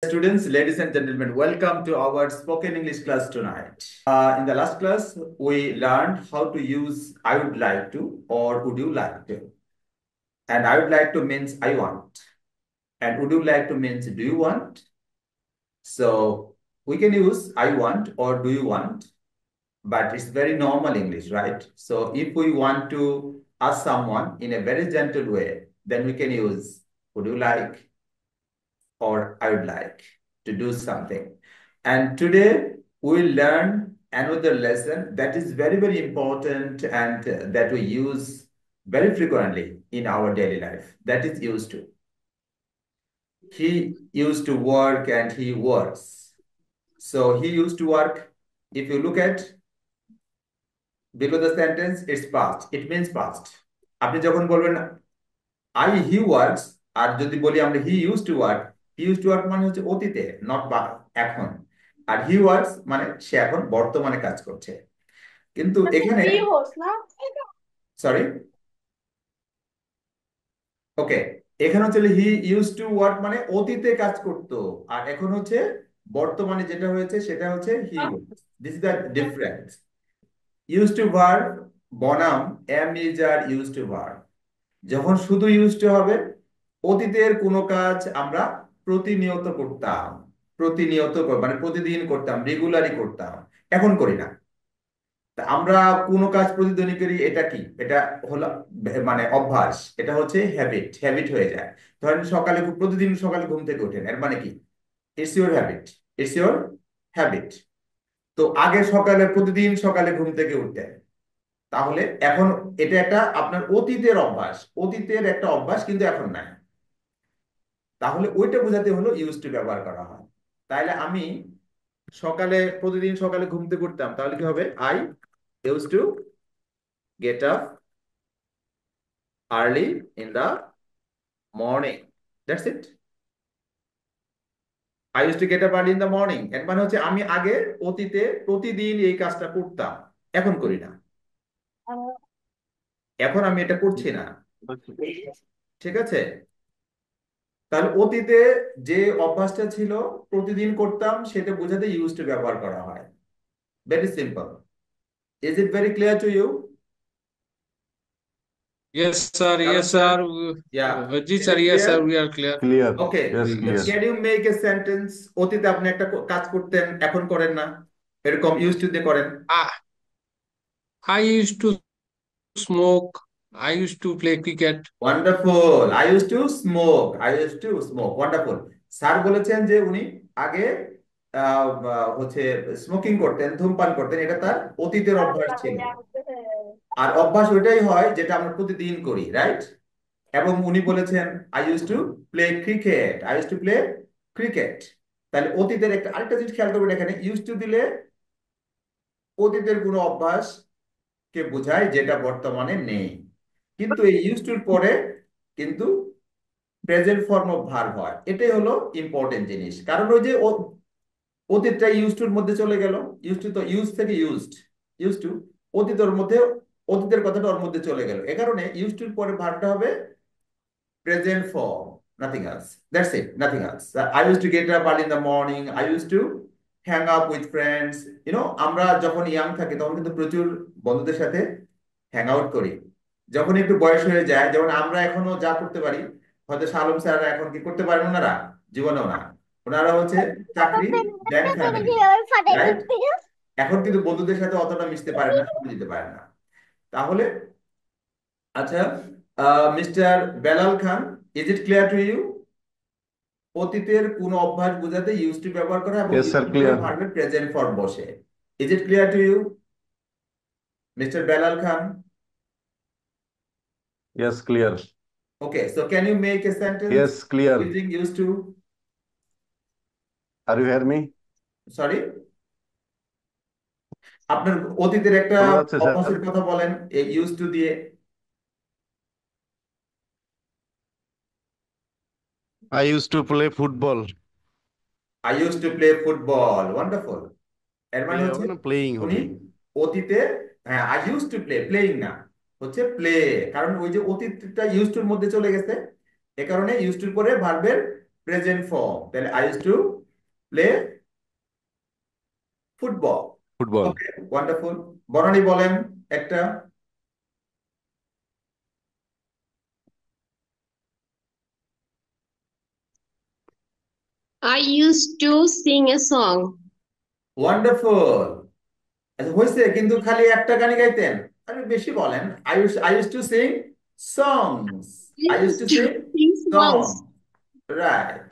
Students, ladies and gentlemen, welcome to our spoken English class tonight. In the last class, we learned how to use I would like to or would you like to. And I would like to means I want. And would you like to means do you want? So we can use I want or do you want, but it's very normal English, right? So if we want to ask someone in a very gentle way, then we can use would you like or I would like to do something. And today we'll learn another lesson that is very, very important and that we use very frequently in our daily life. That is used to. He used to work and he works. So he used to work. If you look at below the sentence, it's past. It means past. আপনি যখন বলবেন he works আর যদি বলি আমরা he used to work মানে হচ্ছে অতীতে not এখন আর he works মানে সে এখন বর্তমানে কাজ করছে কিন্তু এখানে সরি ওকে এখানে হচ্ছে হি ইউজ টু ওয়ার্ক মানে অতীতে কাজ করতো আর এখন হচ্ছে বর্তমানে যেটা হয়েছে সেটা হচ্ছে he works this is the difference use to verb বনাম am is R use to verb যখন শুধু ইউজ টু হবে অতীতের কোনো কাজ আমরা প্রতিনিয়ত করতাম মানে প্রতিদিন করতাম রেগুলারই করতাম এখন করি না তা আমরা কোনো কাজ প্রতিদিনই করি এটা কি এটা হলো মানে অভ্যাস এটা হচ্ছে হ্যাবিট হয়ে যায় ধরেন প্রতিদিন সকালে ঘুম থেকে ওঠেন এর মানে কি ইটস ইউর হ্যাবিট তো আগে প্রতিদিন সকালে ঘুম থেকে উঠতেন তাহলে এখন এটা একটা আপনার অতীতের একটা অভ্যাস কিন্তু এখন নাই তাহলে ওইটা বোঝাতে হলো ইউজ টু ব্যবহার করা হয় তাহলে আমি প্রতিদিন সকালে ঘুম থেকে উঠতাম তাহলে কি হবে I use to get up early in the morning that's it I use to get up early in the morning এর মানে হচ্ছে আমি আগে অতীতে প্রতিদিন এই কাজটা করতাম এখন করি না এখন আমি এটা করছি না ঠিক আছে তাহলে অতীতে যে অভ্যাসটা ছিল প্রতিদিন করতাম সেটা বোঝাতে ইউজ টু ব্যবহার করা হয় very simple is it very clear to you Yes, sir. Yes, sir. Yeah. Ji, Is sir. it Yes, clear? sir. We are clear. Clear. Okay. Yes, clear. Can you make a sentence? অতীতে আপনি একটা কাজ করতেন এখন করেন না এরকম use to দিয়ে করেন Ah, I used to smoke. I used to play cricket. Wonderful I use to smoke wonderful sir বলেছেন যে উনি আগে হচ্ছে স্মোকিং করতেন ধূমপান করতেন এটা তার অতীতের অভ্যাস ছিল আর অভ্যাস ওইটাই হয় যেটা আমরা প্রতিদিন করি রাইট এবং উনি বলেছেন I use to play cricket তাহলে অতীতের আরেকটা জিনিস খেয়াল করবেন এখানে ইউজ টু দিলে অতীতের কোনো অভ্যাস কে বোঝায় যেটা বর্তমানে নেই কিন্তু এই ইউজ টুর পরে কিন্তু প্রেজেন্ট ফর্ম অফ ভার্ব হয় এটাই হলো ইম্পর্টেন্ট জিনিস কারণ ওই যে অতীতটা ইউজ টুর মধ্যে চলে গেল ইউজ টু তো ইউজ থেকে ইউজ টু অতীতের মধ্যে অতীতের কথাটা ওর মধ্যে চলে গেল এ কারণে ইউজ টুর পরে ভার্বটা হবে present form, nothing else. That's it, nothing else. I used to get up early in the morning. I used to hang up with friends. আমরা যখন ইয়াং থাকি তখন কিন্তু প্রচুর বন্ধুদের সাথে হ্যাং আউট করি যখন একটু বয়স হয়ে যায় যেমন আমরা এখনো যা করতে পারি হয়তো শালম স্যাররা এখন কি করতে পারেন ওনারা জীবনেও না ওনারা হচ্ছে চাকরি দেন ফ্যামিলি রাইট এখন কিন্তু বন্ধুদের সাথে অতটা মিশতে পারে না সময় দিতে পারে না তাহলে আচ্ছা mister Belal Khan is it clear to you অতীতের কোন অভ্যাস বোঝাতে ইউজ টু ব্যবহার করা এবং Yes, sir, clear. ভার্বের প্রেজেন্ট ফর্ম বসে is it clear to you mister Belal Khan Yes, clear. Okay so can you make a sentence Yes, clear. Using use to Are you hear me? Sorry আপনার অতীতের একটা শোনা যাচ্ছে, স্যার? অভ্যাসের কথা বলেন এই ইউজ টু দিয়ে I used to play football. I use to play football wonderful এর মানে Play হচ্ছে হবে না playing উনি হবে? অতীতে হ্যাঁ I use to play playing না হচ্ছে কারণ ওই যে অতীতটা ইউজ টুর মধ্যে চলে গেছে এ কারণে ইউজ টুর পরে ভার্বের প্রেজেন্ট ফর্ম, তাহলে I use to play football. Football. Okay, wonderful. Banani বলেন একটা। I used to sing a song. Wonderful. আচ্ছা হয়েছে, কিন্তু খালি একটা গানই গাইতেন? আরে বেশি বলেন। I use two Singh songs. I I use two used to Singh sing song. songs. Right,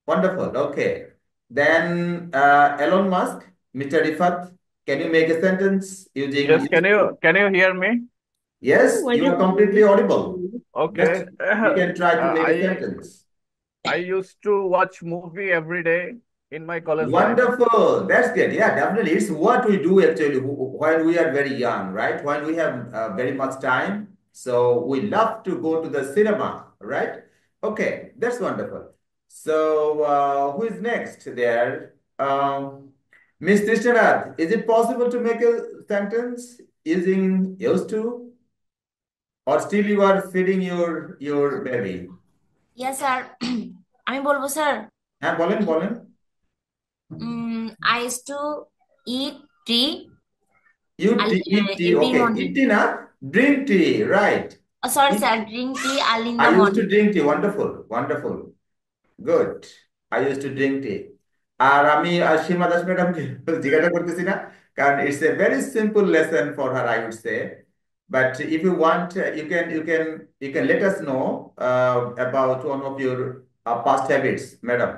wonderful. Okay, then Elon Musk, Mr. Rifat, can you make a sentence using Yes, used to? can you hear me? Yes, Oh, you are wonderful. completely audible. Okay. Just you can try to make a I sentence. I used to watch movie every day in my college life. Wonderful. That's good. Yeah, definitely. It's what we do actually when we are very young, right? When we have very much time. So we love to go to the cinema, right? Okay, that's wonderful. So who is next there? Miss Tishtanath, is it possible to make a sentence using used to? Or still you are feeding your baby? Yes sir, আমি বলবো sir. হ্যাঁ বলেন বলেন। I use two it T You eat tea. Every Okay, morning. eat tea na? Drink tea, right? Sorry Eat. Sir, drink tea early in I the used to morning. drink tea. Wonderful, wonderful. Good. I used to drink tea. আর আমি সীমা দাস ম্যাডামকে জিজ্ঞাসা করতেছি না, কারণ it's a very simple lesson for her, I would say. But if you want, you can let us know about one of your past habits, madam.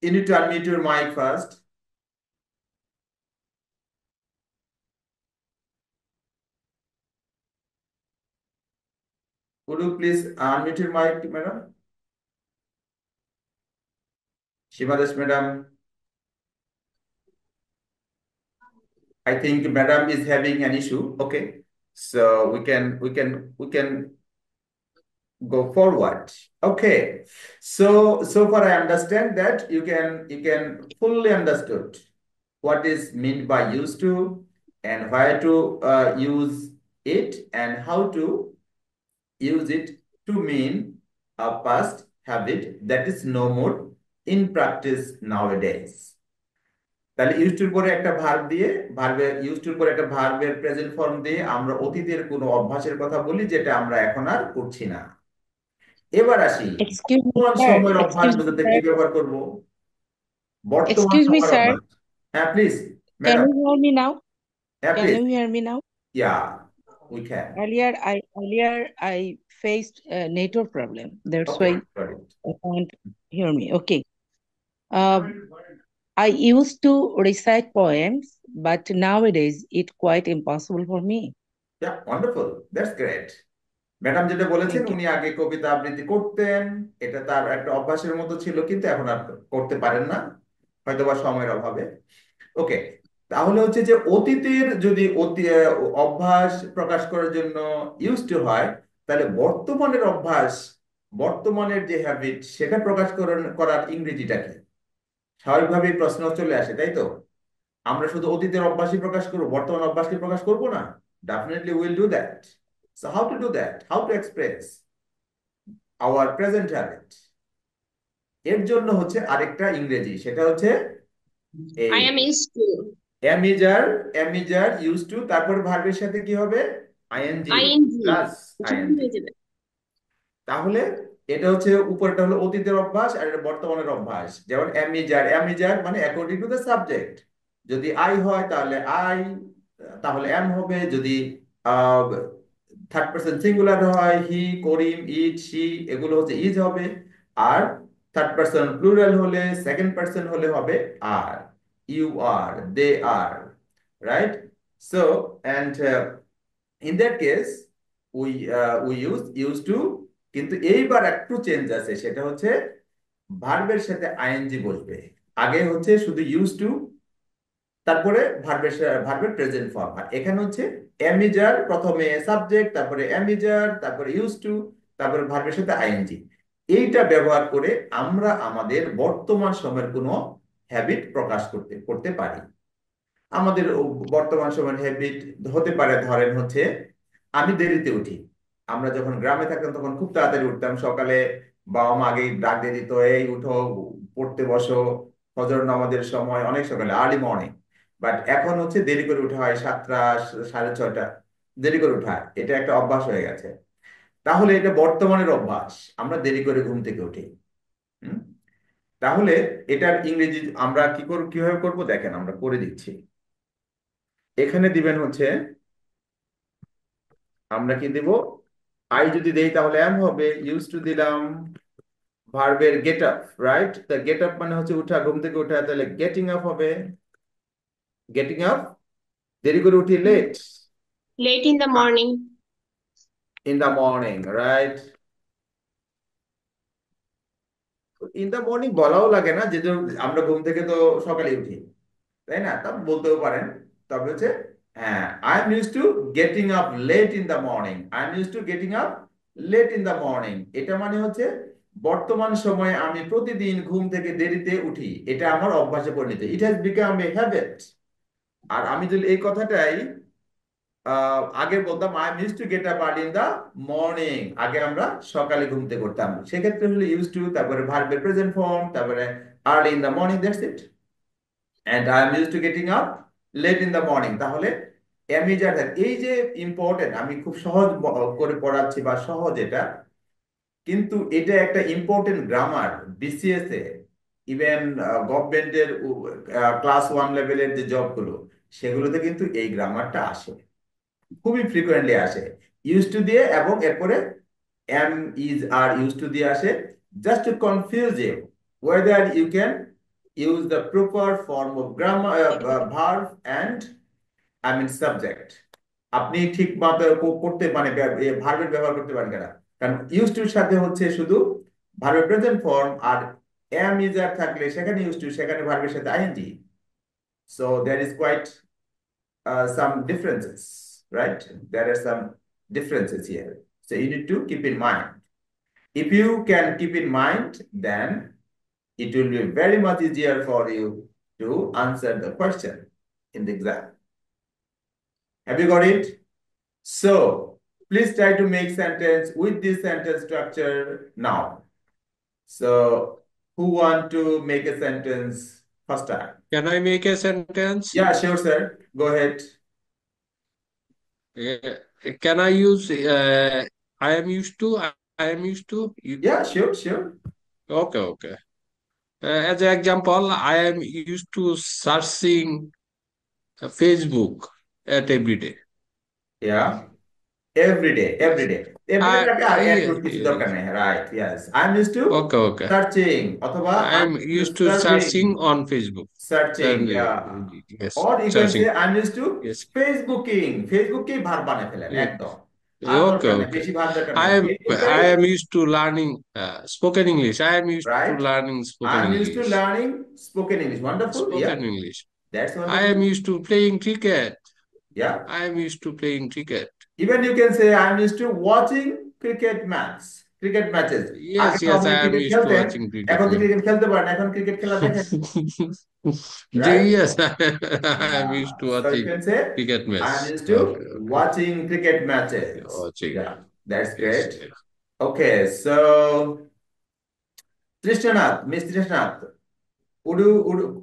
You need to unmute your mic first. Would you please unmute your mic, madam? Shiva Das madam. I think madam is having an issue. Okay, so we can go forward. Okay, so far I understand that you can fully understood what is meant by used to and why to use it and how to use it to mean a past habit that is no more in practice nowadays. তাহলে use টুর পরে একটা verb দিয়ে use টুর পরে একটা ভার্বের present form দিয়ে আমরা অতীতের কোনো অভ্যাসের কথা বলি যেটা আমরা এখন আর করছি না। এবার আসি Excuse me, বর্তমান sir. সময়ের অভ্যাস Excuse me, বোঝাতে কি sir. ব্যবহার করব? বর্তমান Excuse me, সময়ের sir. অভ্যাস। হ্যাঁ please Can madam. you hear me now? হ্যাঁ Can please. you hear me now? Yeah we can. Earlier I faced a network problem. That's okay, why got it. I can't hear me. Okay. I used to recite poems, but nowadays it's quite impossible for me. Yeah wonderful, that's great. Madam যেটা বলেছেন, Thank you. উনি আগে কবিতা আবৃত্তি করতেন, এটা তার একটা অভ্যাসের মতো ছিল, কিন্তু এখন আর করতে পারেন না, হয়তোবা সময়ের অভাবে। ওকে, তাহলে হচ্ছে যে অতীতের যদি অভ্যাস প্রকাশ করার জন্য ইউজ টু হয়, তাহলে বর্তমানের অভ্যাস, বর্তমানের যে হ্যাবিট সেটা প্রকাশ করার ইংরেজিটা কি? স্বাভাবিকভাবেই প্রশ্ন চলে আসে, তাই তো? আমরা শুধু অতীতের অভ্যাসই প্রকাশ করবো, বর্তমান অভ্যাসকে প্রকাশ করবো না? Definitely we'll do that. So how to do that? How to express our present habit? এর জন্য হচ্ছে আরেকটা ইংরেজি, সেটা হচ্ছে I এই am used to. Am is are use to, তারপর ভার্বের সাথে কি হবে? আইএনজি ing প্লাস যোগ আইএনজি। হয়ে যাবে। তাহলে এটা হচ্ছে উপরটা হলো অতীতের অভ্যাস আর এটা বর্তমানের অভ্যাস। যেমন অ্যামিজার মানে অ্যাকর্ডিং টু দ্য সাবজেক্ট, যদি আই হয় তাহলে আই, তাহলে এম হবে। যদি থার্ড পারসন সিঙ্গুলার হয়, হি, করিম, ইট, শি, এগুলো হচ্ছে ইজ হবে। আর থার্ড পারসন প্লুরাল হলে, সেকেন্ড পারসন হলে হবে আর, you are, they are, right? So and in that case we use to, কিন্তু এইবার একটু চেঞ্জ আছে, সেটা হচ্ছে ভার্বের সাথে আইএনজি বসবে। আগে হচ্ছে শুধু ইউজ টু, তারপরে ভার্বের প্রেজেন্ট ফর্ম। আর এখানে হচ্ছে অ্যামিজার, প্রথমে সাবজেক্ট, তারপরে অ্যামিজার, তারপরে ইউজ টু, তারপরে ভার্বের সাথে আইএনজি। এইটা ব্যবহার করে আমরা আমাদের বর্তমান সময়ের কোনো হ্যাবিট প্রকাশ করতে পারি। আমাদের বর্তমান সময়ের হ্যাবিট হতে পারে, ধরেন হচ্ছে আমি দেরিতে উঠি, আমরা যখন গ্রামে থাকতাম তখন খুব তাড়াতাড়ি উঠতাম সকালে। বাবা মা আগেই ডাক দিয়ে দিত, এই উঠো, পড়তে বসো, ফজর নামাজের সময় অনেক সকালে, আর্লি মর্নিং। বাট এখন হচ্ছে দেরি করে উঠা হয়, 7টা, 6:30, দেরি করে উঠা হয়। এটা একটা অভ্যাস হয়ে গেছে। তাহলে এটা বর্তমানের অভ্যাস, আমরা দেরি করে ঘুম থেকে উঠি। হুম? তাহলে এটার ইংরেজি আমরা কিভাবে করব দেখেন, আমরা করে দিচ্ছি। এখানে দিবেন হচ্ছে, আমরা কি দেব, আই যদি দেই তাহলে এম হবে, ইউজ টু দিলাম ভার্বের গেট আপ, রাইট? তা গেট আপ মানে হচ্ছে উঠা, ঘুম থেকে উঠা, তাহলে গেটিং আপ হবে। গেটিং আপ, দেরি করে উঠি, late Late in the morning. In the morning, right? In the morning বলাও লাগে না, যেহেতু আমরা ঘুম থেকে তো সকালে উঠি, তাই না? তা বলতেও পারেন। তবে হচ্ছে, হ্যাঁ, I am use to getting up late in the morning, I am use to getting up late in the morning. এটা মানে হচ্ছে বর্তমান সময়ে আমি প্রতিদিন ঘুম থেকে দেরিতে উঠি, এটা আমার অভ্যাসে পরিণত, it has become a habit. আর আমি যদি এই কথাটাই আগে বলতাম, I am use to get up early in the morning, আগে আমরা সকালে ঘুম থেকে উঠতাম, সেক্ষেত্রে হলো ইউজ টু, তারপরে ভার্বের প্রেজেন্ট ফর্ম, তারপরে early in the morning, that's it. and I am used to getting up late in the morning। তাহলে am is are that, এই যে ইম্পর্টেন্ট, আমি খুব সহজ করে পড়াচ্ছি বা সহজ এটা, কিন্তু এটা একটা ইম্পর্টেন্ট গ্রামার। বিসিএস এ, ইভেন গভর্নমেন্টের ক্লাস 1 লেভেলের যে জবগুলো, সেগুলোতে কিন্তু এই গ্রামারটা আসে, খুবই ফ্রিকোয়েন্টলি আসে। ইউজ টু দিয়ে এবং এরপরে am is are used to দিয়ে আসে, just to confuse you whether you can use the proper form of grammar, verb and I mean subject। আপনি ঠিক মতো করতে মানে ভার্বের ব্যবহার করতে পারেন কিনা, কারণ ইউজ টুর সাথে হচ্ছে শুধু ভার্বের প্রেজেন্ট ফর্ম, আর am is are থাকলে সেখানে ইউজ টু, সেখানে ভার্বের সাথে ING. so there is quite some differences, right? There are some differences here, so you need to keep in mind. If you can keep in mind, then it will be very much easier for you to answer the question in the exam. Have you got it? So please try to make sentence with this sentence structure now. So who want to make a sentence first time? Can I make a sentence? Yeah, sure, sir. Go ahead. Can I use I am used to? I am used to. Yeah, sure. Okay, okay. As an example, I am used to searching Facebook at every day. Yeah. Every day I, টাকে আর add করতে কিছু yes. দরকার নেই, right? Yes, I'm used to Okay, okay. searching অথবা I I'm am used to used to serving, searching on Facebook. searching, yeah. Yes, Or you can say searching. I'm used to Yes. Facebookকেই verb বানায় ফেলেন Yeah. একদম, আর Okay, দরকার নেই, okay. বেশি verb দরকার I নেই, am Facebookকেই, I am used to learning spoken English. I am used to right? learning spoken I'm used to English. learning spoken English. Wonderful, yeah, Spoken English. that's I wonderful, am used to playing cricket. yeah. I am used to playing cricket. Even you can say I'm used to watching cricket matches। আগে Yes, তো yes, আপনি I am cricket used to খেলতেন, watching cricket এখন তো match. Cricket খেলতে পারেন, এখন cricket খেলা দেখেন, right? Yes, I am Yeah. used to So you watching can say cricket match. I'm used to Okay, okay. watching cricket matches. Watching. Yeah, that's Yes, great. yes. Okay, so Trishnath, Miss Trishnath,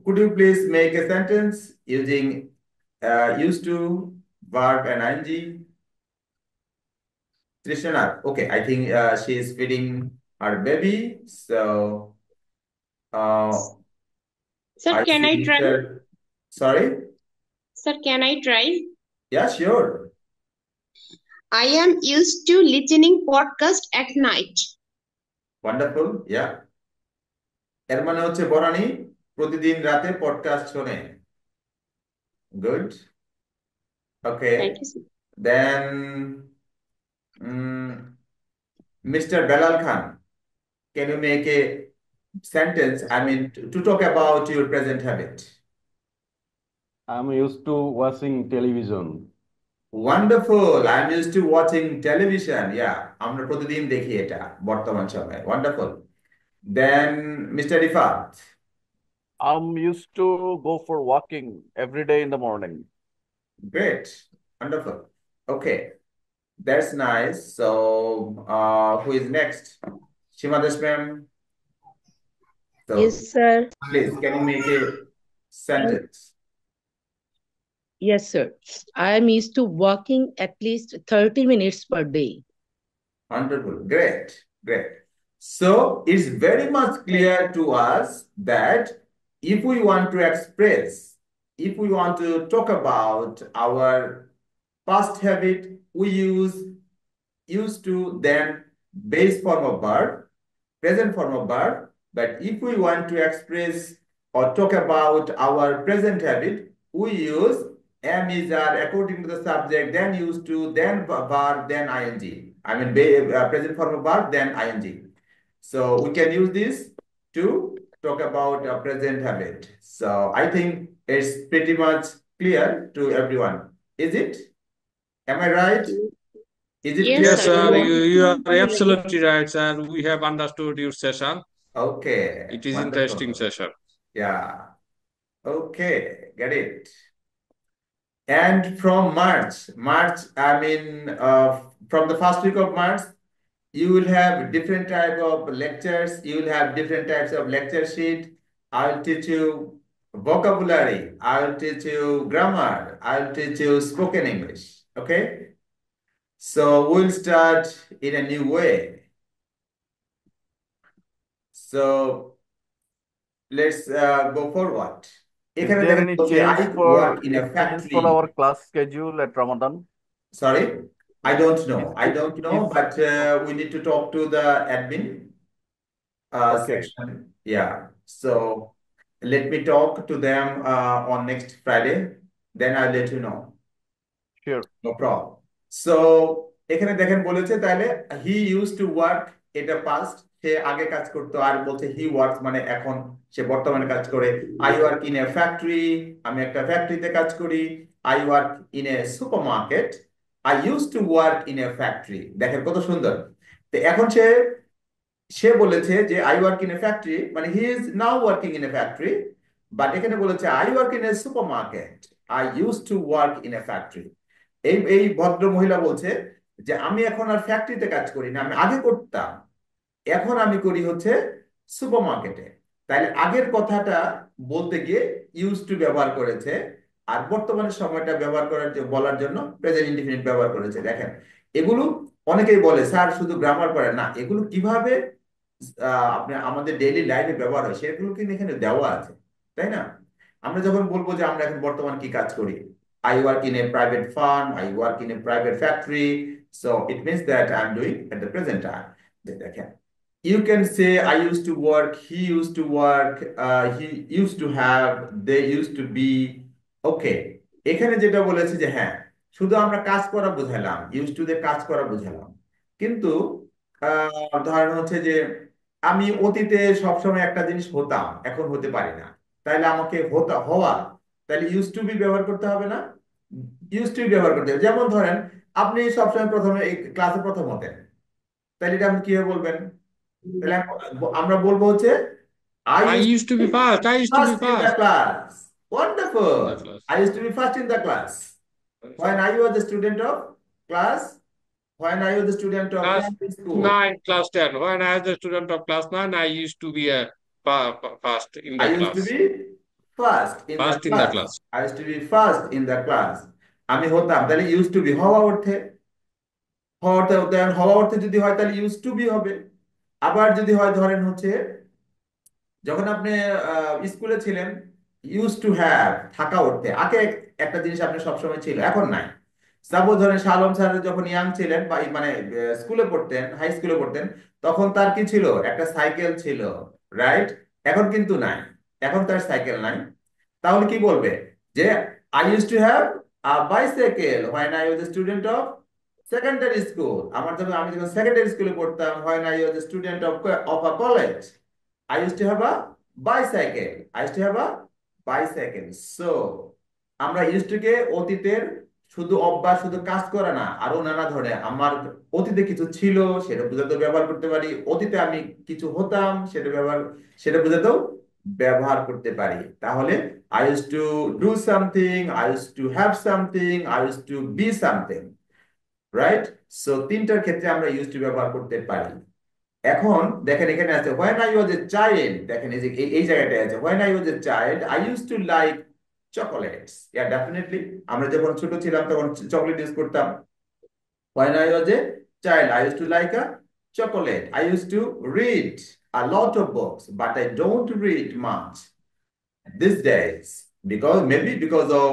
could you please make a sentence using used to, verb and ing? Trishnath, okay, I think she is feeding her baby. So Sir, I can I see try? Mr. Sorry? Sir, can I try? Yeah, sure. I am used to listening podcast at night. Wonderful. Yeah. এর মানে হচ্ছে বনানী প্রতিদিন রাতে podcast শোনে। Good. Okay. Thank you, sir. Then Mr. Belal Khan, can you make a sentence, I mean, to talk about your present habit? I'm used to watching television. Wonderful. I'm used to watching television. Yeah, আমরা প্রতিদিন দেখি এটা বর্তমান সময়ে। Wonderful. Then Mr. Rifat. I'm used to go for walking every day in the morning. Great. Wonderful. Okay. That's nice. So, who is next? Shimadesh ma'am. So, Yes, sir. please, can you make a sentence? Yes, sir. I am used to walking at least 30 minutes per day. Wonderful. Great. Great. So it's very much clear to us that if we want to express, if we want to talk about our past habit, we use used to, then base form of verb, present form of verb. But if we want to express or talk about our present habit, we use am, is, are according to the subject, then used to, then verb, then ing. I mean, present form of verb, then ing. So we can use this to talk about a present habit. So I think it's pretty much clear to everyone. Is it? Am I right? Is it Yes, clear Yes, to sir. sir, everyone? you are absolutely right, sir. We have understood your session. Okay, It is interesting wonderful. session. Yeah. Okay, get it. And from March, I mean, from the first week of March, you will have different type of lectures. You will have different types of lecture sheet. I'll teach you vocabulary. I'll teach you grammar. I'll teach you spoken English. Okay. So we'll start in a new way. So let's go forward. Is এখানে there দেখেন any বলছে I work in a change for factory. our class schedule at Ramadan? Sorry, I don't know. Is I don't know, is but we need to talk to the admin okay? section. Yeah. So let me talk to them on next Friday. Then I'll let you know. Sure. No problem. So এখানে দেখেন বলেছে তাহলে he used to work, এটা past, সে আগে কাজ করতো, আর বলছে he works মানে এখন সে বর্তমানে কাজ করে। I work in a factory, আমি একটা ফ্যাক্টরিতে কাজ করি। I work in a supermarket. I used to work in a factory. দেখেন কত সুন্দর। তো এখন সে সে বলেছে যে I work in a factory, মানে he is now working in a factory, but এখানে বলেছে I work in a supermarket, I use to work in a factory. এই ভদ্র মহিলা বলছে যে আমি এখন আর ফ্যাক্টরিতে কাজ করি না, আমি আগে করতাম, এখন আমি করি হচ্ছে সুপার মার্কেটে। তাইলে আগের কথাটা বলতে গিয়ে ইউজ টু ব্যবহার করেছে, আর বর্তমানের সময়টা ব্যবহার করার বলার জন্য প্রেজেন্ট ইনডিফিনিট ব্যবহার করেছে। দেখেন এগুলো অনেকেই বলে স্যার শুধু গ্রামার পড়েন না, এগুলো কিভাবে আপনি আমাদের ডেইলি লাইফে ব্যবহার হয় সেগুলো কিন্তু এখানে দেওয়া আছে, তাই না? আমরা যখন বলবো যে আমরা এখন বর্তমান কি কাজ করি, I work in a private farm, I work in a private factory, so it means that I'm doing at the present time. দেখেন you can say I used to work, he used to work, he used to have, they used to be. Okay, এখানে যেটা বলেছে যে হ্যাঁ শুধু আমরা কাজ করা বুঝালাম, ইউজ টু দিয়ে কাজ করা বুঝালাম, কিন্তু ধরেন হচ্ছে যে আমি অতীতে সবসময় একটা জিনিস হতাম, এখন হতে পারি না, তাইলে আমাকে হওয়া, তাহলে ইউজ টু বি ব্যবহার করতে হবে না? ইউজ টু ব্যবহার করতে হবে। যেমন ধরেন আপনি সবসময় প্রথমে এই ক্লাসে প্রথম হতেন, তাহলে এটা আপনি কিভাবে বলবেন? তাহলে আমরা বলবো হচ্ছে I I used used to to be be fast. I used to be first in the fast class. in the Wonderful. class. I used to be first in the class. When I was a student of class, when I was a student of Class primary school, 9, class 10. When I was a student of class 9, I used to be a fast in I the used to class. be first in the Fast in the class. class. I used to be first in the class. আমি হতাম, তাহলে used to be হওয়া অর্থে, হওয়া অর্থে যদি হয় তাহলে used to be হবে। আবার যদি হয় ধরেন হচ্ছে যখন আপনি স্কুলে ছিলেন, ইউজ টু হ্যাভ থাকা অর্থে, আগে একটা জিনিস আপনি সবসময় ছিল এখন নাই। সাপোজ ধরেন শাহ আলম স্যার যখন ইয়াং ছিলেন বা মানে স্কুলে পড়তেন, হাই স্কুলে পড়তেন, তখন তার কি ছিল, একটা সাইকেল ছিল, রাইট? এখন কিন্তু নাই, এখন তার সাইকেল নাই। তাহলে কি বলবে যে I use to have a bicycle when I was a student of secondary school. আমি যখন সেকেন্ডারি স্কুলে পড়তাম, when I was a student of a college, I used to have a bicycle. I used to have a bicycle. So, আমরা used to কে অতীতের শুধু অভ্যাস, শুধু কাজ করা না, আরো নানা ধরনের, আমার অতীতে কিছু ছিল সেটা বোঝাতেও ব্যবহার করতে পারি, অতীতে আমি কিছু হতাম সেটা বোঝাতেও ব্যবহার করতে পারি। তাহলে I used to do something, I used to have something, I used to be something. Right? So তিনটার ক্ষেত্রে আমরা ইউজ টু ব্যবহার করতে পারি। এখন দেখেন এখানে আছে when I was a child, দেখেন এই যে এই জায়গাটায় আছে when I was a child I used to like chocolates. Yeah, definitely আমরা যখন ছোট ছিলাম তখন চকলেট ইউজ করতাম। When I was a child I used to like a chocolate. I used to read a lot of books but I don't read much these days because maybe because of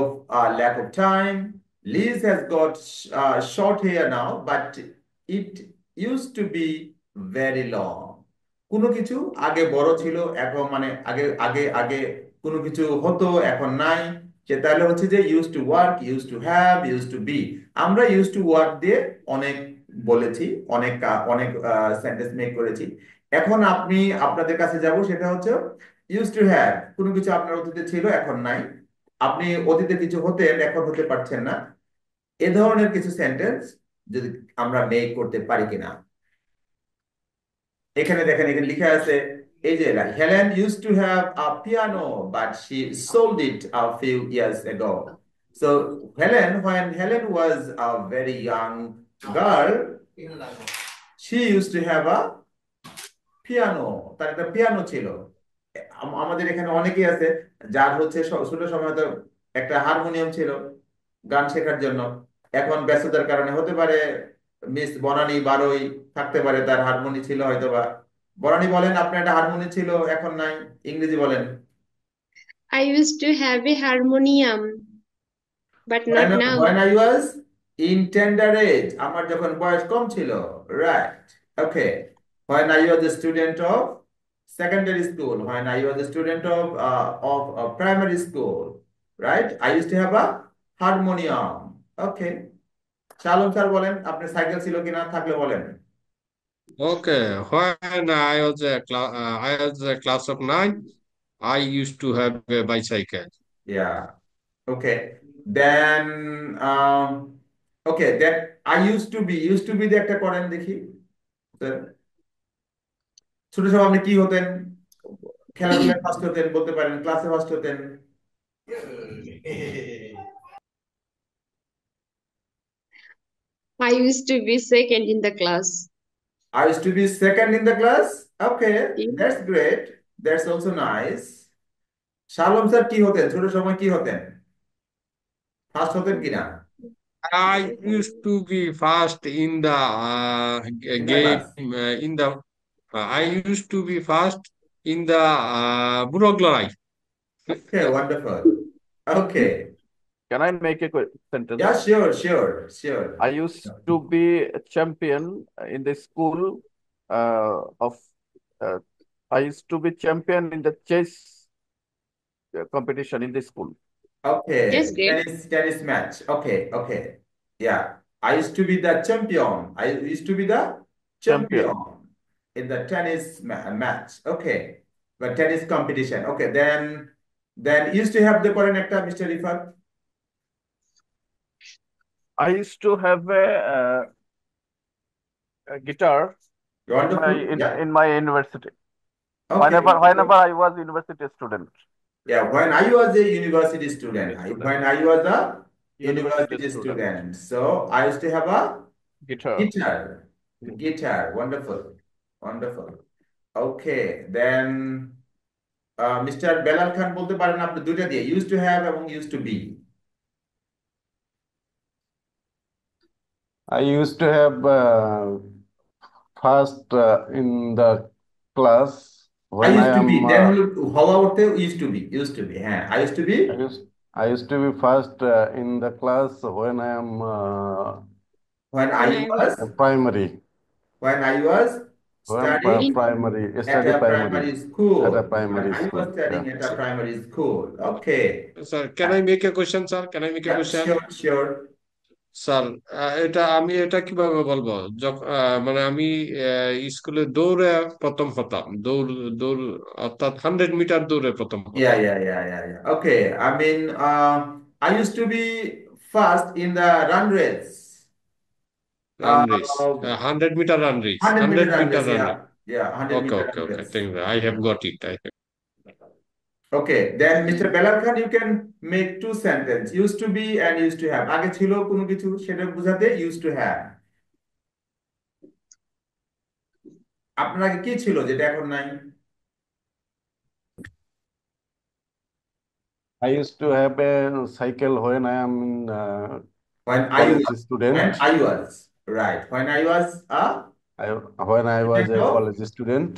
lack of time. Liz has got short hair now, but it used to be very long. কোনো কিছু আগে বড় ছিল, এখন মানে আগে আগে আগে কোনো কিছু হতো এখন নাই, সে তাহলে হচ্ছে যে use to work, use to have, use to be. আমরা ইউজ টু ওয়ার্ক দিয়ে অনেক বলেছি, অনেক অনেক সেন্টেন্স মেক করেছি। এখন আপনি আপনাদের কাছে যাব, সেটা হচ্ছে ইউজ টু হ্যাভ। কোনো কিছু আপনার অতীতে ছিল এখন নাই, আপনি অতীতে কিছু হতেন এখন হতে পারছেন না, এ ধরনের কিছু সেন্টেন্স যদি আমরা মেক করতে পারি কিনা। এখানে দেখেন, এখানে লিখা আছে এই যে Helen use to have a piano but she sold it a few years এগো। So Helen, when Helen was a very young girl, she used to have a piano, তার একটা পিয়ানো ছিল। আমাদের এখানে অনেকেই আছে যার হচ্ছে ছোট সময় তো একটা হারমোনিয়াম ছিল গান শেখার জন্য, এখন ব্যস্ততার কারণে হতে পারে মিস বনানী বারোই থাকতে পারে তার হারমোনি ছিল হয়তো বা। বনানী বলেন, আপনার একটা হারমোনি ছিল এখন নাই, ইংরেজি বলেন। I used to have a harmonium, but not now. When I was in tender age, আমার যখন বয়স কম ছিল, right? Okay. When I was a student of secondary school, when I was a student of primary school, right? I used to have a harmonium. Okay. Shalom sir বলেন, আপনার cycle ছিল কিনা, থাকলে বলেন। Okay, when I was a class of 9, I used to have a bicycle. Yeah. Okay. Then okay, then I used to be দিয়ে একটা করেন দেখি স্যার। ছোট সময় আপনি কি হতেন? খেলাধুলায় ফার্স্ট হতেন বলতে পারেন, ক্লাসে ফার্স্ট হতেন। I used to be second in the class. I used to be second in the class. Okay, Yeah. that's great. That's also nice. Shalom sir কি হতেন ছোট সময়, কি হতেন, ফার্স্ট হতেন কিনা I used to be first in the in the game, class? I used to be first in the Buroglarai. Okay, wonderful. Okay. Can I make a sentence? Yeah, sure. I used to be a champion in the school of. I used to be champion in the chess competition in the school. Okay, That's great. tennis match. Okay. Yeah, I used to be the champion. I used to be the champion in the tennis match. Okay, but tennis competition. Okay, then used to have the করেন একটা Mr. Rifat. I used to have a guitar Wonderful. Yeah. in my university. Okay. Whenever I was university student. Yeah, when I was a university student, when I was a university University student, so I used to have a Guitar. guitar. Wonderful. Okay, then Mr. Belal Khan বলতে পারেন আপনি দুইটা দিয়ে, used to have এবং used to be. I used to have first in the class I when used to be, then হলো হওয়া অর্থে used to be, হ্যাঁ, I used to be, I used to be first in the class when I am when I was primary. When I was studying primary, at a primary school. At a primary I was studying at a primary school. Okay. Sir, can I make a question, sir? Can I make a Yeah, question? sure. Sir, এটা কিভাবে বলবো? মানে আমি স্কুলে দৌড়ে প্রথম হতাম, দৌড় অর্থাৎ 100 মিটার দৌড়ে প্রথম হতাম। Yeah. Okay. I mean, I used to be first in the run race. Run race, 100 meter run race, 100 meter run race. run race. Yeah, 100 meter run Okay. race. Thank you. I have got it. Okay, then Mr. Belal Khan, you can make two sentences, used to be and used to have. আগে ছিল কোনো কিছু সেটা বোঝাতে used to have. আপনার আগে কি ছিল যেটা এখন নাই? I used to have a cycle when I am in When I college was, when student. I was, right. When I was a When I was student a of college student.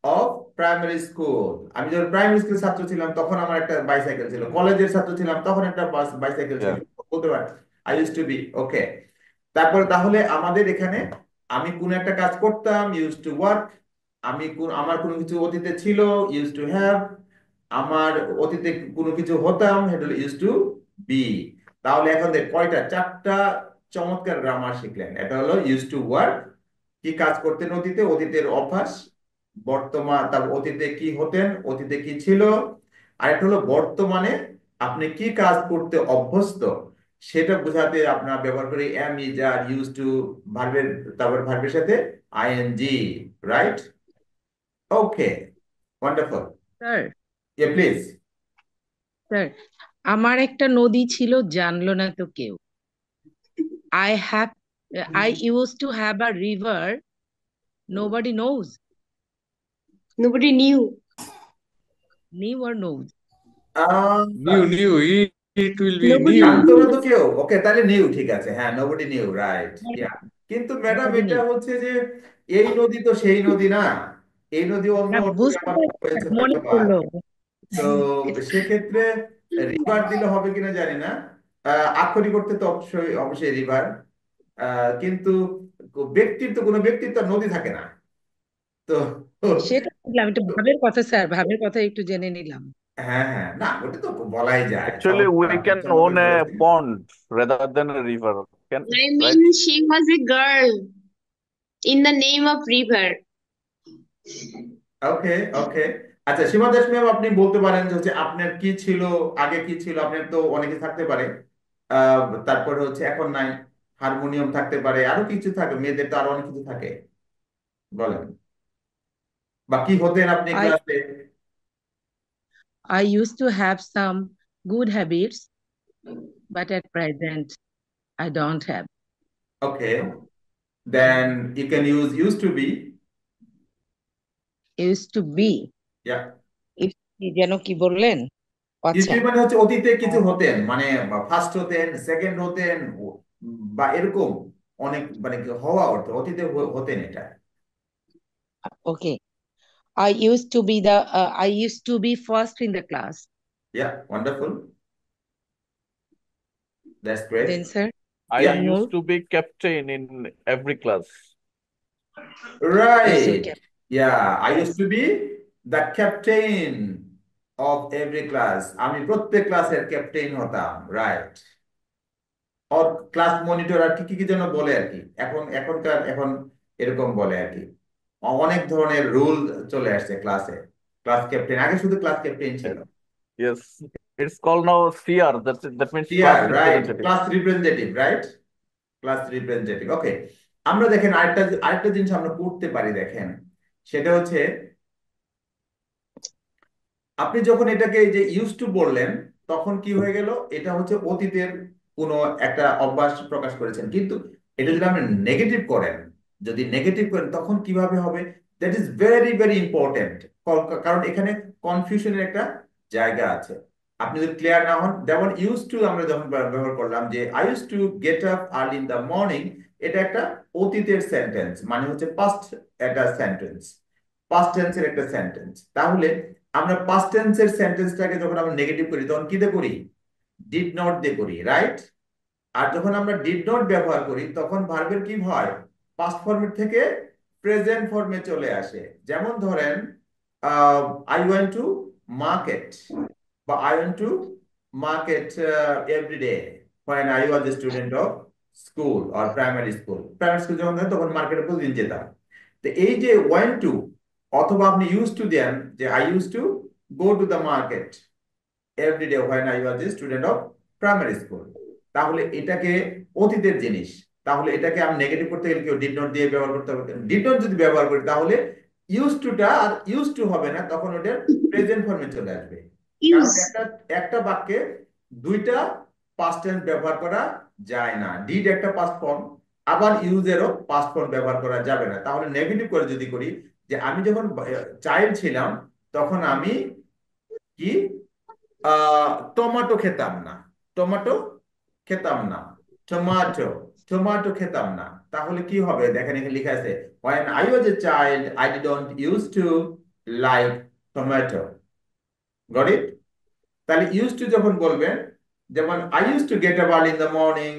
of primary school. আমি যখন primary school ছাত্র ছিলাম তখন আমার একটা bicycle ছিল। কলেজের ছাত্র ছিলাম তখন একটা বাইসাইকেল ছিল। Yeah. বলতে পারেন আই ইউজ টু বি। ওকে, তারপর তাহলে আমাদের এখানে আমি কোন একটা কাজ করতাম ইউজ টু ওয়ার্ক, আমার কোনো কিছু অতীতে ছিল ইউজ টু হ্যাভ, আমার অতীতে কোনো কিছু হতাম সেটা হলো ইউজ টু বি। তাহলে এখন দেখ কয়টা, চারটা চমৎকার গ্রামার শিখলেন। এটা হলো ইউজ টু ওয়ার্ক, কি কাজ করতেন অতীতে, অতীতের অভ্যাস, বর্তমান তার অতীতে কি হতেন, অতীতে কি ছিল, আর একটা হলো বর্তমানে আপনি কি কাজ করতে অভ্যস্ত সেটা বোঝাতে আপনার ব্যবহার করে am is R use to ভার্বের, তারপর ভার্বের সাথে ING, right? Okay, wonderful. Sir ইয়ে প্লিজ। স্যার আমার একটা নদী ছিল, জানলো না তো কেউ। I have I used to have a river, nobody knows. Nobody knew. Knew or knows? New. It will be Nobody new. জানতো knew. না তো কেউ, ওকে তাহলে নিউ, ঠিক আছে, হ্যাঁ নোবডি নিউ, রাইট। ইয়া, কিন্তু ম্যাডাম Nobody এটা knew. হচ্ছে যে এই নদী তো সেই নদী না, এই নদী অন্য না, অর্থে বুঝতে ব্যবহার পারছি, হয়েছে মনে হয়তো বা। পড়লো। তো সেক্ষেত্রে রিভার দিলে হবে কিনা জানি না। আক্ষরিক করতে তো অবশ্যই অবশ্যই রিভার, কিন্তু ব্যক্তির তো কোনো ব্যক্তির তো নদী থাকে না। তো সেটা বুঝলাম, একটু ভাবের কথা স্যার, ভাবের কথা একটু জেনে নিলাম। হ্যাঁ হ্যাঁ, না ওটা তো বলাই যায়, Actually, চমৎকার, we আপনি can চমৎকার own a বলেছেন। pond rather than a river. Can, I right? mean, she was a girl in the name of river. ওকে ওকে, আচ্ছা সীমা দাস ম্যাম, আপনি বলতে পারেন যে হচ্ছে আপনার কি ছিল, আগে কি ছিল, আপনার তো অনেকে থাকতে পারে, তারপরে হচ্ছে এখন নাই, হারমোনিয়াম থাকতে পারে, আরো কিছু থাকে, মেয়েদের তো আরো অনেক কিছু থাকে, বলেন। বা কি হতেন আপনি I ক্লাসে? I used to have some good habits, but at present I don't have. Okay, then you can use use to be. Used to be. Yeah, যেন কি বললেন? ইউজ আচ্ছা, টু মানে হচ্ছে অতীতে কিছু হতেন, মানে ফার্স্ট হতেন, সেকেন্ড হতেন, বা এরকম অনেক, মানে কি হওয়া অর্থ অতীতে হতেন এটা। okay. I used to be first in the class. Yeah, wonderful, that's Then, great. sir, I Yeah. one more. used to be captain in every class. Right. Yes, Yeah, I yes. used to be the captain of every class. আমি প্রত্যেক ক্লাসের captain হতাম, right. আর class monitor আর কি কি যেন বলে আর কি, এখন এরকম বলে আর কি, অনেক ধরনের রুল চলে আসছে ক্লাসে। ক্লাস ক্যাপ্টেন, আগে শুধু ক্লাস ক্যাপ্টেন ছিল। Yes, it's called now CR. That means class TR, right, representative. Class representative, right, class representative. Okay, আমরা দেখেন আরেকটা জিনিস আমরা করতে পারি, দেখেন সেটা হচ্ছে আপনি যখন এটাকে এই যে ইউজ টু বললেন তখন কি হয়ে গেল, এটা হচ্ছে অতীতের কোনো একটা অভ্যাস প্রকাশ করেছেন, কিন্তু এটা যদি আপনি নেগেটিভ করেন, যদি নেগেটিভ করেন তখন কিভাবে হবে, that is very very important. কারণ এখানে কনফিউশনের একটা জায়গা আছে। আপনি যদি ক্লিয়ার না হন, যেমন ইউজ টু আমরা যখন ব্যবহার করলাম যে I use to get up early in the morning, এটা একটা অতীতের সেন্টেন্স, মানে হচ্ছে পাস্ট একটা সেন্টেন্স, পাস্ট টেন্সের একটা সেন্টেন্স। তাহলে আমরা পাস্ট টেন্সের সেন্টেন্সটাকে যখন আমরা নেগেটিভ করি তখন কি দিয়ে করি, ডিড নট দিয়ে করি, রাইট। আর যখন আমরা ডিড নট ব্যবহার করি তখন ভার্বের কি হয়, পাস্ট ফর্মেট থেকে প্রেজেন্ট ফর্মে চলে আসে। যেমন ধরেন আই ওয়েন্ট টু মার্কেট, বা I went to market every day when I was a student of school or primary school যখন তখন মার্কেটে প্রতিদিন যেতাম। তো এই যে ওয়েন্ট টু অথবা আপনি ইউজ টু দেন যে I use to go to the market every day when I was a student of primary school, তাহলে এটাকে অতীতের জিনিস, তাহলে এটাকে আমি নেগেটিভ করতে গেলে কেউ ডিড নট দিয়ে ব্যবহার করতে হবে। ডিড নট যদি ব্যবহার করি তাহলে ইউজ টুটা আর ইউজ টু হবে না, তখন ওটার প্রেজেন্ট ফর্মে চলে আসবে। কারণ Use. একটা বাক্যে দুইটা পাস্ট টেন্স ব্যবহার করা যায় না। ডিড একটা পাস্ট ফর্ম, আবার ইউজেরও পাস্ট ফর্ম ব্যবহার করা যাবে না। তাহলে নেগেটিভ করে যদি করি যে আমি যখন চাইল্ড ছিলাম তখন আমি কি টমেটো খেতাম না, টমেটো খেতাম না, টমেটো টমেটো খেতাম না। তাহলে কি হবে দেখেন এখানে লেখা আছে when I was a child I didn't used to like tomato. Got it? তাহলে used to যখন বলবেন, যেমন I used to get up early in the morning,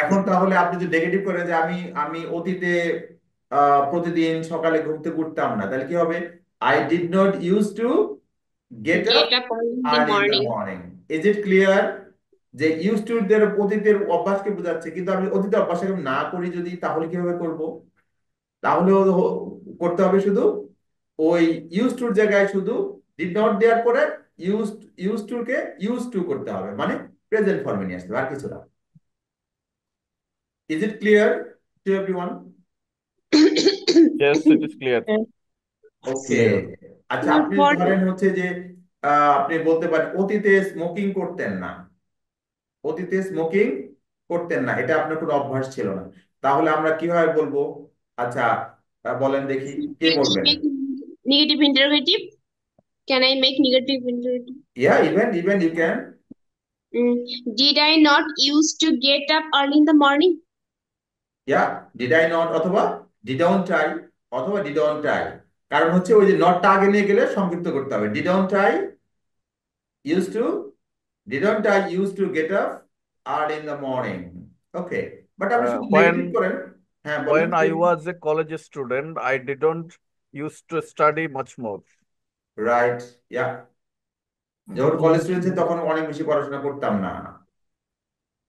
এখন তাহলে আপনি যদি নেগেটিভ করেন যে আমি আমি অতীতে প্রতিদিন সকালে ঘুম থেকে উঠতাম না, তাহলে কি হবে? I did not used to get up Get up early in the early in the morning. morning. Is it clear? যে used to দের অতীতের অভ্যাসকে বোঝাচ্ছে, কিন্তু আমি অতীতে অভ্যাস এরকম না করি যদি, তাহলে কিভাবে করব? তাহলে করতে হবে শুধু ওই used to জায়গায় শুধু did not দেওয়ার পরে used to K used to করতে হবে, মানে প্রেজেন্ট ফর্মে নিয়ে আসতে হবে, আর কিছু না। Is it clear to everyone? Yes, it is clear. ওকে, আচ্ছা আপনি For ধরেন হচ্ছে যে আপনি বলতে পারেন অতীতে স্মোকিং করতেন না, অতীতে স্মোকিং করতেন না, এটা আপনার কোনো অভ্যাস ছিল না। তাহলে আমরা কিভাবে বলবো? আচ্ছা বলেন দেখি, কে can I বলবেন? make negative interrogative? Can I make negative interrogative? Yeah, even you can. Did I not used to get up early in the morning? Yeah, did I not অথবা didn't I অথবা didn't I, কারণ হচ্ছে ওই যে নটটা আগে নিয়ে গেলে সংক্ষিপ্ত করতে হবে। didn't I used to, didn't I used to get up early in the morning. Okay, but আপনি শুধু নেগেটিভ When করেন। হ্যাঁ বলেন। when I was a college student, I didn't used to study much more. Right, yeah, যখন college student ছিলাম তখন অনেক বেশি পড়াশোনা করতাম না।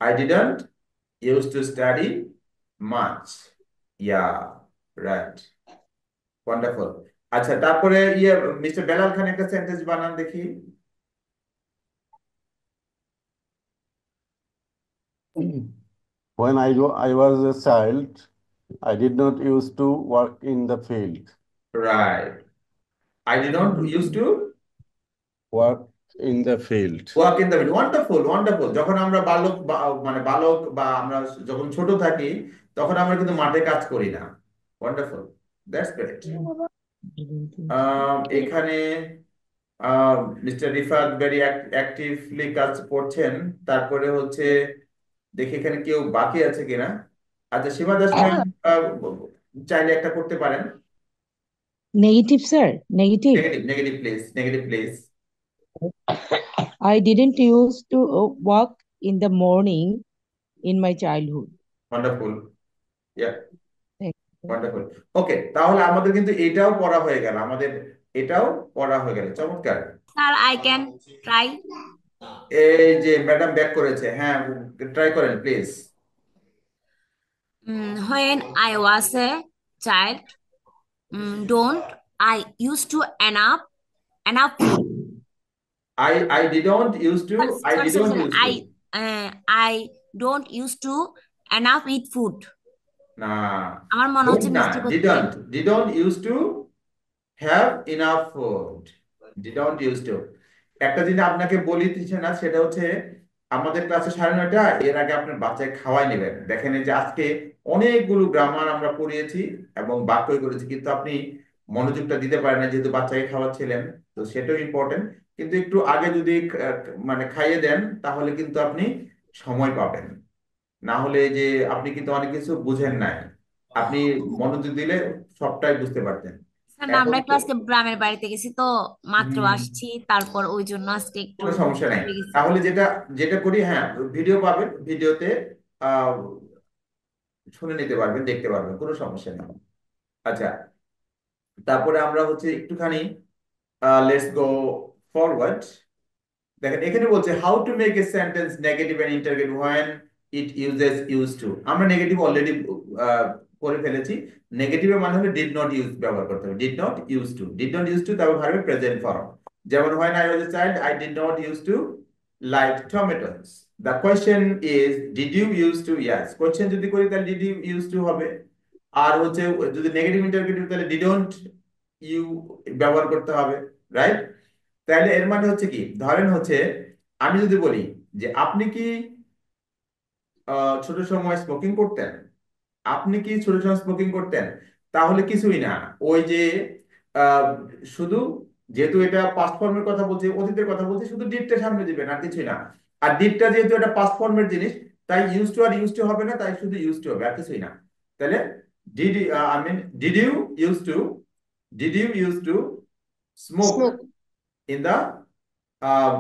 I didn't used to study much. Yeah, right. Wonderful. আচ্ছা তারপরে মিস্টার বেলাল খান একটা সেন্টেন্স বানান দেখি। When I was a child, I did not used to work in the field. Right. I didn't used to Work in the field. work in the field. Wonderful, wonderful. যখন আমরা মানে বালক বা আমরা যখন ছোট থাকি তখন আমরা কিন্তু মাঠে কাজ করি না। Wonderful. That's great. এখানে মিস্টার রিফাত ভেরি অ্যাক্টিভলি কাজ করছেন। তারপরে হচ্ছে দেখি এখানে কেউ বাকি আছে কিনা। আচ্ছা সীমা দাস ম্যাম চাইলে একটা করতে পারেন। Negative, sir. Negative. Negative please, negative please. I didn't used to walk in the morning in my childhood. Wonderful, yeah Thank you. Wonderful. Okay, তাহলে আমাদের কিন্তু এটাও পড়া হয়ে গেল, আমাদের এটাও পড়া হয়ে গেল। চমৎকার। Sir I can try. এই যে ম্যাডাম ব্যাক করেছে, হ্যাঁ ট্রাই করেন please. When I was a child, don't I used to enough food. I didn't used to, I Sorry, didn't sorry. used to। I don't used to enough eat food. না, আমার মনে হচ্ছে না, mistake হচ্ছে। didn't used to have enough food, didn't used to। একটা জিনিস আপনাকে বলিতেছে না, সেটা হচ্ছে আমাদের ক্লাসে 9:30, এর আগে আপনার বাচ্চাকে খাওয়াই নেবেন। দেখেন এই যে আজকে অনেকগুলো গ্রামার আমরা পড়িয়েছি এবং বাক্য করেছি, কিন্তু আপনি মনোযোগটা দিতে পারেন না যেহেতু বাচ্চাকে খাওয়াচ্ছিলেন, তো সেটাও ইম্পর্টেন্ট। কিন্তু একটু আগে যদি মানে খাইয়ে দেন তাহলে কিন্তু আপনি সময় পাবেন। না হলে যে আপনি কিন্তু অনেক কিছু বুঝেন নাই, আপনি মনোযোগ দিলে সবটাই বুঝতে পারতেন। স্যার না, আমরা ক্লাসকে গ্রামের বাড়িতে গেছি তো মাত্র আসছি, তারপর ওই জন্য আজকে একটু কোনো সমস্যা নাই। হয়ে গেছে। তাহলে যেটা যেটা করি, হ্যাঁ ভিডিও পাবেন, ভিডিওতে আহ শুনে নিতে পারবেন, দেখতে পারবেন, কোনো সমস্যা নেই। আচ্ছা তারপরে আমরা হচ্ছে একটুখানি লেটস গো ফরওয়ার্ড। দেখেন এখানে বলছে how to make a sentence negative and interrogative when it uses use to. আমরা নেগেটিভ অলরেডি করে ফেলেছি। নেগেটিভের মানে হলো ডিড নট ইউজ ব্যবহার করতে হবে, did not use to, did not use to, তারপর ভার্বের প্রেজেন্ট ফর্ম। যেমন when I was a child I did not used to like tomatoes. The question is did you used to? Yes, question যদি করি তাহলে did you used to হবে। আর হচ্ছে যদি negative interrogative তাহলে didn't you ব্যবহার করতে হবে, রাইট? তাহলে এর মানে হচ্ছে কি, ধরেন হচ্ছে আমি যদি বলি যে আপনি কি ছোট সময় স্মোকিং করতেন, আপনি কি ছোট সময় স্মোকিং করতেন, তাহলে কিছুই না, ওই যে আহ, শুধু, যেহেতু এটা পাস্ট ফর্মের কথা বলছে, অতীতের কথা বলছে, শুধু ডিডটা সামনে দিবেন আর কিছুই না। আর ডিডটা যেহেতু এটা পাস্ট ফর্মের জিনিস, তাই ইউজ টু আর ইউজ টু হবে না, তাই শুধু ইউজ টু হবে আর কিছুই না। তাহলে did, I mean did you use to, did you use to smoke Smoke. In the,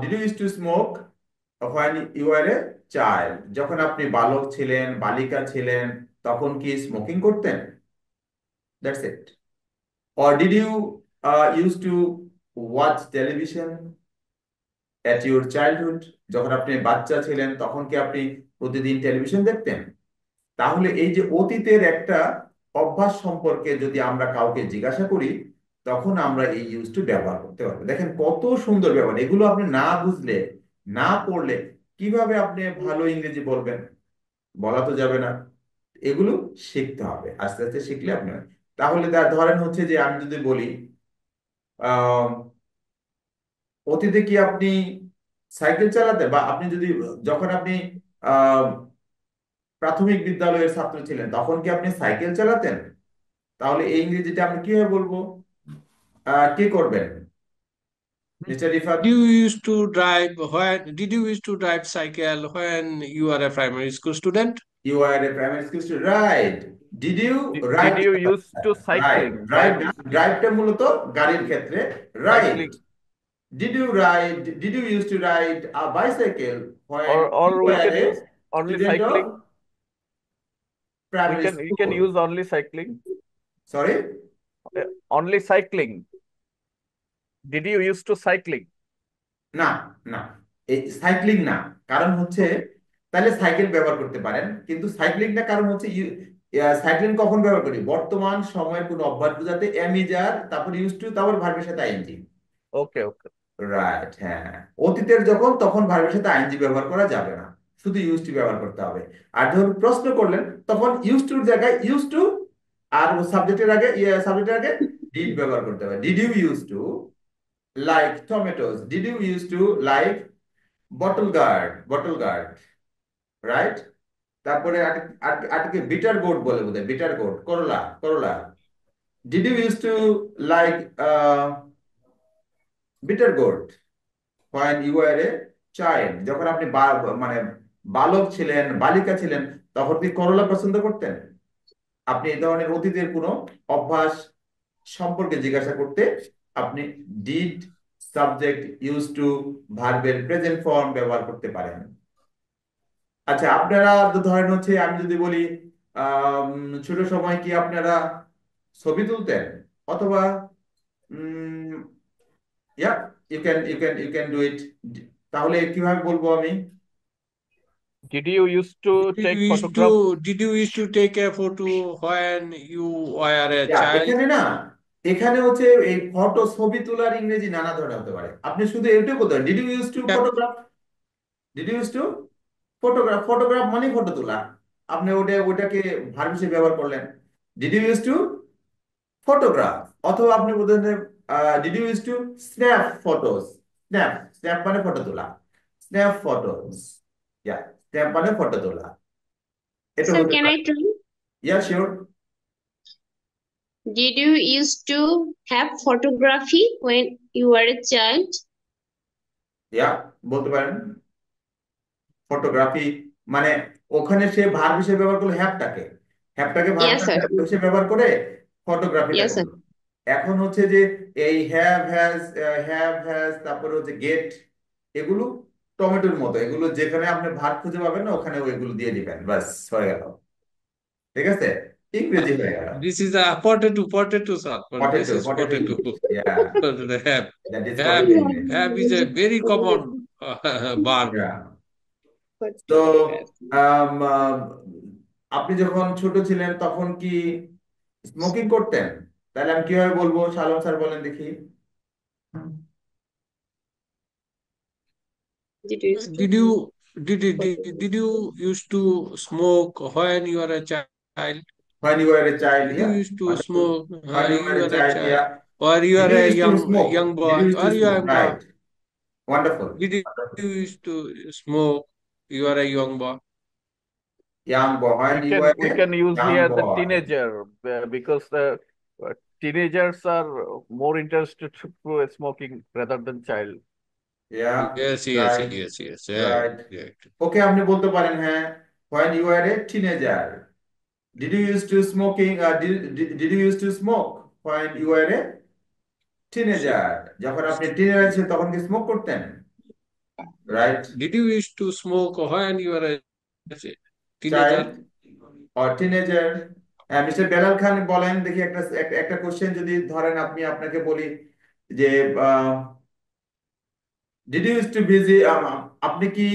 did you use to smoke when you were a child, যখন আপনি বালক ছিলেন, বালিকা ছিলেন, তখন কি স্মোকিং করতেন? That's it. Or did you used to watch television at your childhood? যখন আপনি বাচ্চা ছিলেন তখন কি আপনি প্রতিদিন টেলিভিশন দেখতেন? তাহলে এই যে অতীতের একটা অভ্যাস সম্পর্কে যদি আমরা কাউকে জিজ্ঞাসা করি, তখন আমরা এই ইউজ টু ব্যবহার করতে পারবো। দেখেন কত সুন্দর ব্যবহার, এগুলো আপনি না বুঝলে, না পড়লে কিভাবে আপনি ভালো ইংরেজি বলবেন? বলা তো যাবে না। এগুলো শিখতে হবে, আস্তে আস্তে শিখলে আপনি হয়। তাহলে ধরেন হচ্ছে যে আমি যদি বলি আহ অতীতে কি আপনি সাইকেল চালাতেন, বা আপনি যদি, যখন আপনি আহ প্রাথমিক বিদ্যালয়ের ছাত্র ছিলেন তখন কি আপনি সাইকেল চালাতেন? তাহলে এই ইংরেজিটা আমি কিভাবে বলবো? কে করবেন? Mister Rifat. Did you used to drive cycle when you are a primary school student? You are a primary school student, right? Did you Did ride? you used to Right, cycling? drive, Driving, driveটা মূলত গাড়ির ক্ষেত্রে, right? cycling, Did you used to ride a bicycle when you or we were can a use only student of cycling. primary We can school? use only cycling. Sorry? Only cycling. Did you used to cycling? না, না, এই cycling না, কারণ হচ্ছে Okay. তাহলে cycle ব্যবহার করতে পারেন, কিন্তু সাইক্লিং না, কারণ হচ্ছে সাইক্লিং কখন ব্যবহার করি? বর্তমান সময়ের কোন অভ্যাস বোঝাতে এম ইজার, তারপর ইউজ টু, তারপর ভার্বের সাথে আইএনজি। Okay, okay. রাইট, হ্যাঁ। অতীতের যখন, তখন ভার্বের সাথে আইএনজি ব্যবহার করা যাবে না, শুধু ইউজ টু ব্যবহার করতে হবে। আর যখন প্রশ্ন করলেন তখন ইউজ টুর জায়গায় ইউজ টু, আর সাবজেক্টের আগে ডিড ব্যবহার করতে হবে। Did you use to like tomatoes? Did you use to like bottle gourd, right? তারপরে আটকে বিটার গোর্ড বলে বোধহয়, বিটার গোর্ড, করলা, করলা। Did you use to like bitter gourd when you were a child? যখন আপনি মানে বালক ছিলেন, বালিকা ছিলেন, তখন কি করলা পছন্দ করতেন? আপনি এই ধরনের অতীতের কোনো অভ্যাস সম্পর্কে জিজ্ঞাসা করতে আপনি ডিড, সাবজেক্ট, ইউজ টু, ভার্বের প্রেজেন্ট ফর্ম ব্যবহার করতে পারেন। আচ্ছা, আপনারা তো ধরেন হচ্ছে আমি যদি বলি ছোট সময় কি আপনারা ছবি তুলতেন? অথবা ইয়া, ইউ ক্যান ডু ইট। তাহলে কিভাবে বলবো আমি? Did you used to take photograph? Did you used to take a photo when you were a child? এখানে না, এখানে হচ্ছে এই ফটো, ছবি তোলার ইংরেজি নানা ধরনের হতে পারে। আপনি শুধু এটাই বলতে পারেন, did you use to photograph? Did you use to photograph? Photograph মানে ফটো তোলা। আপনি ওটাকে ভার্ব হিসেবে ব্যবহার করলেন, did you use to photograph. অথবা আপনি বলতে did you use to snap photos? Snap, snap মানে ফটো তোলা, স্ন্যাপ ফটোস, ইয়া, স্ন্যাপ মানে ফটো তোলা, এটা Sir, হতে can পারে। I try? Yeah, sure. Did you used to have photography when you were a child? ইয়া, বলতে পারেন। Photography মানে ওখানে সে ভার্ব হিসেবে ব্যবহার করলো হ্যাভটাকে, Yes, sir. ভার্ব হিসেবে ব্যবহার করে ফটোগ্রাফিটা Yes, sir. করলো। এখন হচ্ছে যে এই হ্যাভ হ্যাজ তারপরে হচ্ছে গেট, এগুলো টমেটোর মতো, এগুলো যেখানে আপনি ভার্ব খুঁজে পাবেন না ওখানে এগুলো দিয়ে দিবেন, বাস হয়ে গেল। ঠিক আছে, ইংরেজি হয়ে গেল। This is a potato, sir. But this is potato, potato. Yeah, Have. That is Have, potato. have is a very common verb. তো আম, আম, আপনি যখন ছোট ছিলেন তখন কি স্মোকিং করতেন? তাহলে আমি কিভাবে বলবো? শালম স্যার বলেন দেখি। Did you used to? Did you used to smoke when you were a child? When you were a child, Did you yeah. used to Wonderful. smoke When when you you were a were a child, child? yeah. Or you Did are you a used to smoke? young Did boy? you used Or to you smoke? are Right. Wonderful. Did you used to smoke? You are a young boy. Young boy. When you were We a can use young here the boy. teenager because the teenagers are more interested to smoking rather than child. Yeah, Yes, yes, right, yes, yes. right. Right. Okay, আপনি বলতে পারেন হ্যাঁ, when you were a teenager. Did you used to smoking? Did you used to smoke when you were a teenager? যখন আপনি teenager ছিলেন তখন কি smoke করতেন? Right? Did you used to smoke when you were a teenager? Child or teenager? Mister Belal Khan বলেন দেখি একটা question যদি ধরেন আপনি আপনাকে বলি যে did you use to visit আপনি কি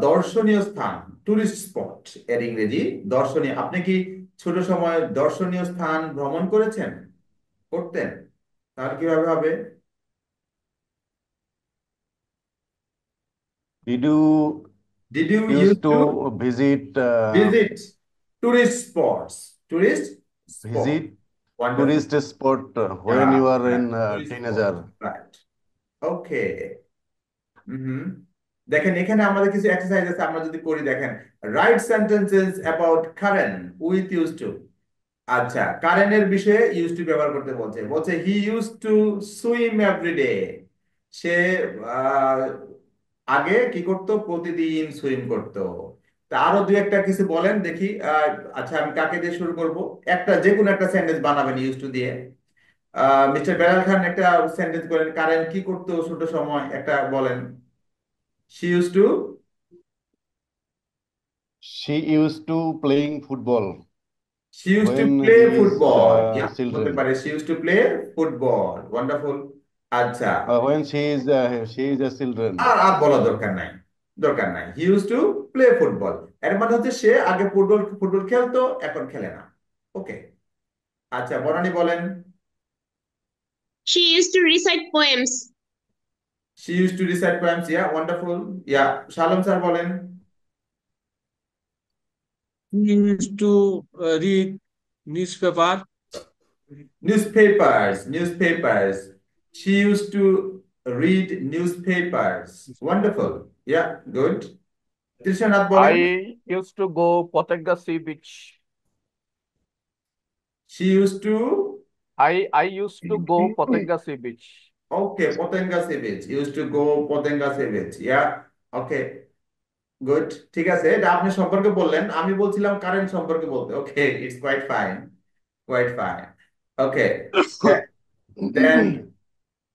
দর্শনীয় স্থান টুরিস্ট স্পট এর ইংরেজি দর্শনীয় আপনি কি ছোট সময় দর্শনীয় স্থান ভ্রমণ করেছেন করতেন তাহলে কিভাবে হবে Did you did you use used to to visit visit tourist spots tourist spot visit wonderful tourist spot when yeah you are yeah in tourist spot teenager? right okay হুম দেখেন এখানে আমাদের কিছু এক্সারসাইজ আছে আমরা যদি করি দেখেন write sentences about Karen with use to আচ্ছা কারেনের বিষয়ে ইউজ টু ব্যবহার করতে বলছে বলছে he use to swim everyday সে আহ, আগে কি করতো প্রতিদিন সুইম করতো তা আরো দুই একটা কিছু বলেন দেখি আচ্ছা আমি কাকে দিয়ে শুরু করব একটা যে কোনো একটা সেন্টেন্স বানাবেন ইউজ টু দিয়ে মিস্টার বেলাল খান একটা সেন্টেন্স বলেন কারেন কি করতো ছোট সময় একটা বলেন she used to She used to playing football when play he is football yeah বলতে children. পারে she used to play football wonderful আচ্ছা When she is a children. আর আর বলা দরকার নাই he used to play football এর মানে হচ্ছে সে আগে ফুটবল খেলতো এখন খেলে না ওকে আচ্ছা বনানী বলেন She used to recite poems. she used to recite poems yeah wonderful yeah Shalom sir বলেন You used to read newspaper. newspapers she used to read newspapers wonderful yeah good তৃষ্ণানাথ বলেন I used to go Potega Sea Beach. she used to I used to go Potega Sea Beach. okay Potenga Sea Beach used to go Potenga Sea Beach yeah okay good ঠিক আছে এটা আপনি সম্পর্কে বললেন আমি বলছিলাম current সম্পর্কে বলতে okay it's quite fine okay then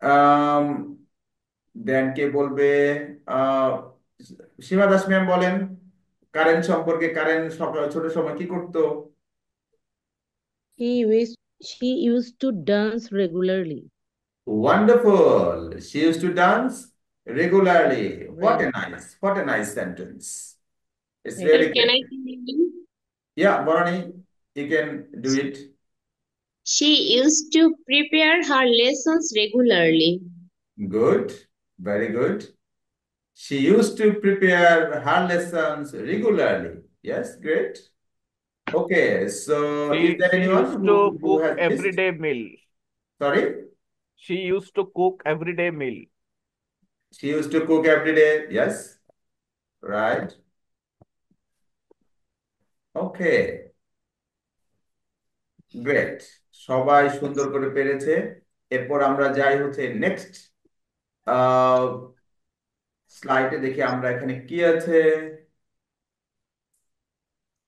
um then কে বলবে আহ সীমা দাস ম্যাম বলেন কারেন্ট সম্পর্কে কারেন্ট ছোট সময় কি করতো She used to dance regularly. Wonderful. She used to dance regularly. What a nice sentence. It's Thank really Can great. I continue? Yeah, Barani, you can do it. She used to prepare her lessons regularly. Good. Very good. She used to prepare her lessons regularly. Yes, great. Okay, so is there She anyone used who to has cook missed? everyday meal. Sorry? She used to cook everyday meal. She used to cook every day. Yes. Right. Okay. Great সবাই সুন্দর করে পেরেছে এরপর আমরা যাই হচ্ছে next স্লাইডে দেখি আমরা এখানে কি আছে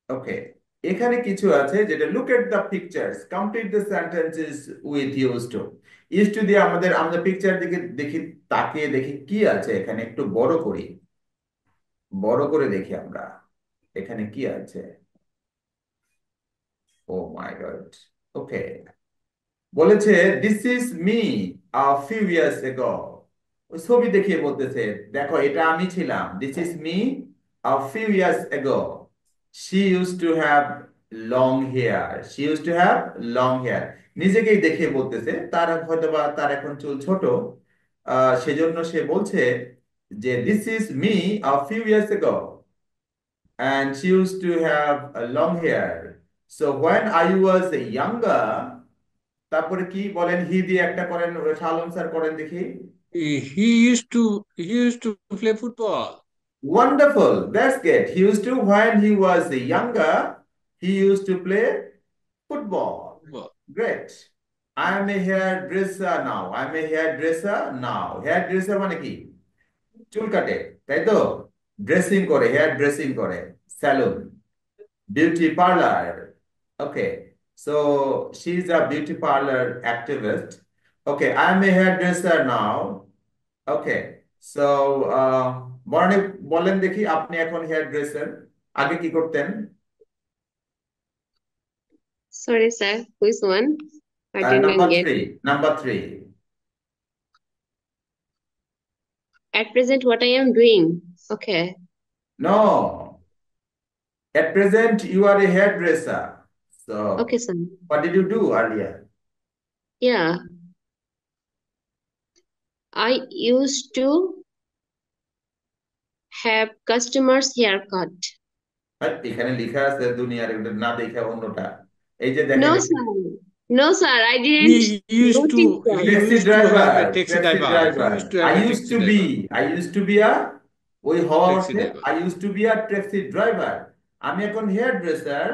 ওকে এখানে কিছু আছে যেটা look at the pictures complete the sentences with use two দিয়ে আমাদের পিকচার দিকে দেখি তাকিয়ে দেখি কি আছে এখানে একটু বড় করে দেখি আমরা এখানে কি আছে ও মাই গড ওকে বলেছে this is me a few years ago ওই ছবি দেখিয়ে বলতেছে দেখো এটা আমি ছিলাম this is me a few years ago she use to have long hair she use to have long hair নিজেকেই দেখিয়ে বলতেছে তার হয়তোবা তার এখন চুল ছোট সেজন্য সে বলছে যে this is me a few years এগো and she used to have a long hair so when I was younger তারপরে কি বলেন হি দিয়ে একটা করেন শালম স্যার করেন দেখি He used to play football. Wonderful. That's good. He used to, when he was younger, he used to play football. Football. Great. I am a hairdresser now. I am a hairdresser now. Hairdresser মানে কি? চুল কাটে, তাই তো? Dressing করে, hair dressing করে, salon, beauty parlour. Okay. So she's a beauty parlor activist. Okay, I am a hairdresser now. Okay. So বরণে বলেন দেখি আপনি এখন হেয়ার ড্রেসার, আগে কি করতেন? Sorry, sir. Which one? I didn't number get. 3, number 3. At present, what I am doing. Okay. No. At present, you are a hairdresser. So, Okay, sir. what did you do earlier? Yeah. I used to have customers haircut. এখানে লেখা আছে দুনিয়ার, এটা না দেখে অন্যটা। এই যে দেখেন, No, sir. No, sir. I didn't He used to notice that. he taxi used to have driver, a taxi taxi driver. He driver. used to have a taxi driver. I used to be a, ওই হওয়া Taxi অর্থে driver. I used to be a taxi driver. আমি এখন hair dresser,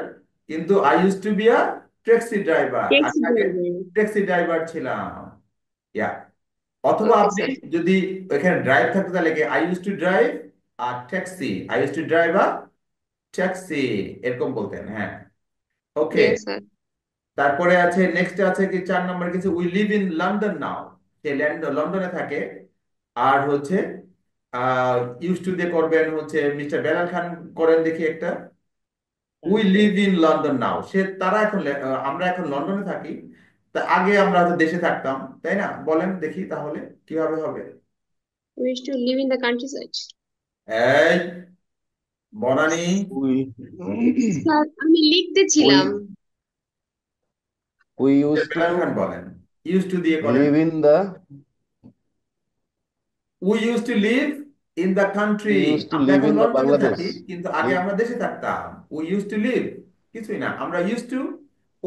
কিন্তু I used to be a taxi driver. Taxi আমি আগে driver. Taxi driver ছিলাম। ইয়া, অথবা Okay, আপনি sir. যদি এখানে ড্রাইভ থাকতে তাহলে কি I used to drive a taxi. I used to drive a taxi এরকম বলতেন। হ্যাঁ, ওকে। Yes, sir. তারপরে আছে, নেক্সট আছে কি 4 নম্বর কিছু, উই লিভ ইন লন্ডন নাও। সে লন্ডনে থাকে। আর হচ্ছে ইউজ টু দিয়ে করবেন হচ্ছে মিস্টার বেলাল খান, করেন দেখি একটা। উই লিভ ইন লন্ডন নাও, তারা এখন আমরা এখন লন্ডনে থাকি, তা আগে আমরা হয়তো দেশে থাকতাম, তাই না? বলেন দেখি তাহলে কিভাবে হবে। We used to live in the countryside. এই বনানী, স্যার আমি লিখতে ছিলাম। we used Belal Khan to বলেন, ইউজ টু দিয়ে করেন। live in the We used to live in the country. we used to আমরা live এখন in the লন্ডনে থাকি, Bangladesh. কিন্তু আগে We, আমরা দেশে থাকতাম। We used to live, কিছুই না, আমরা used to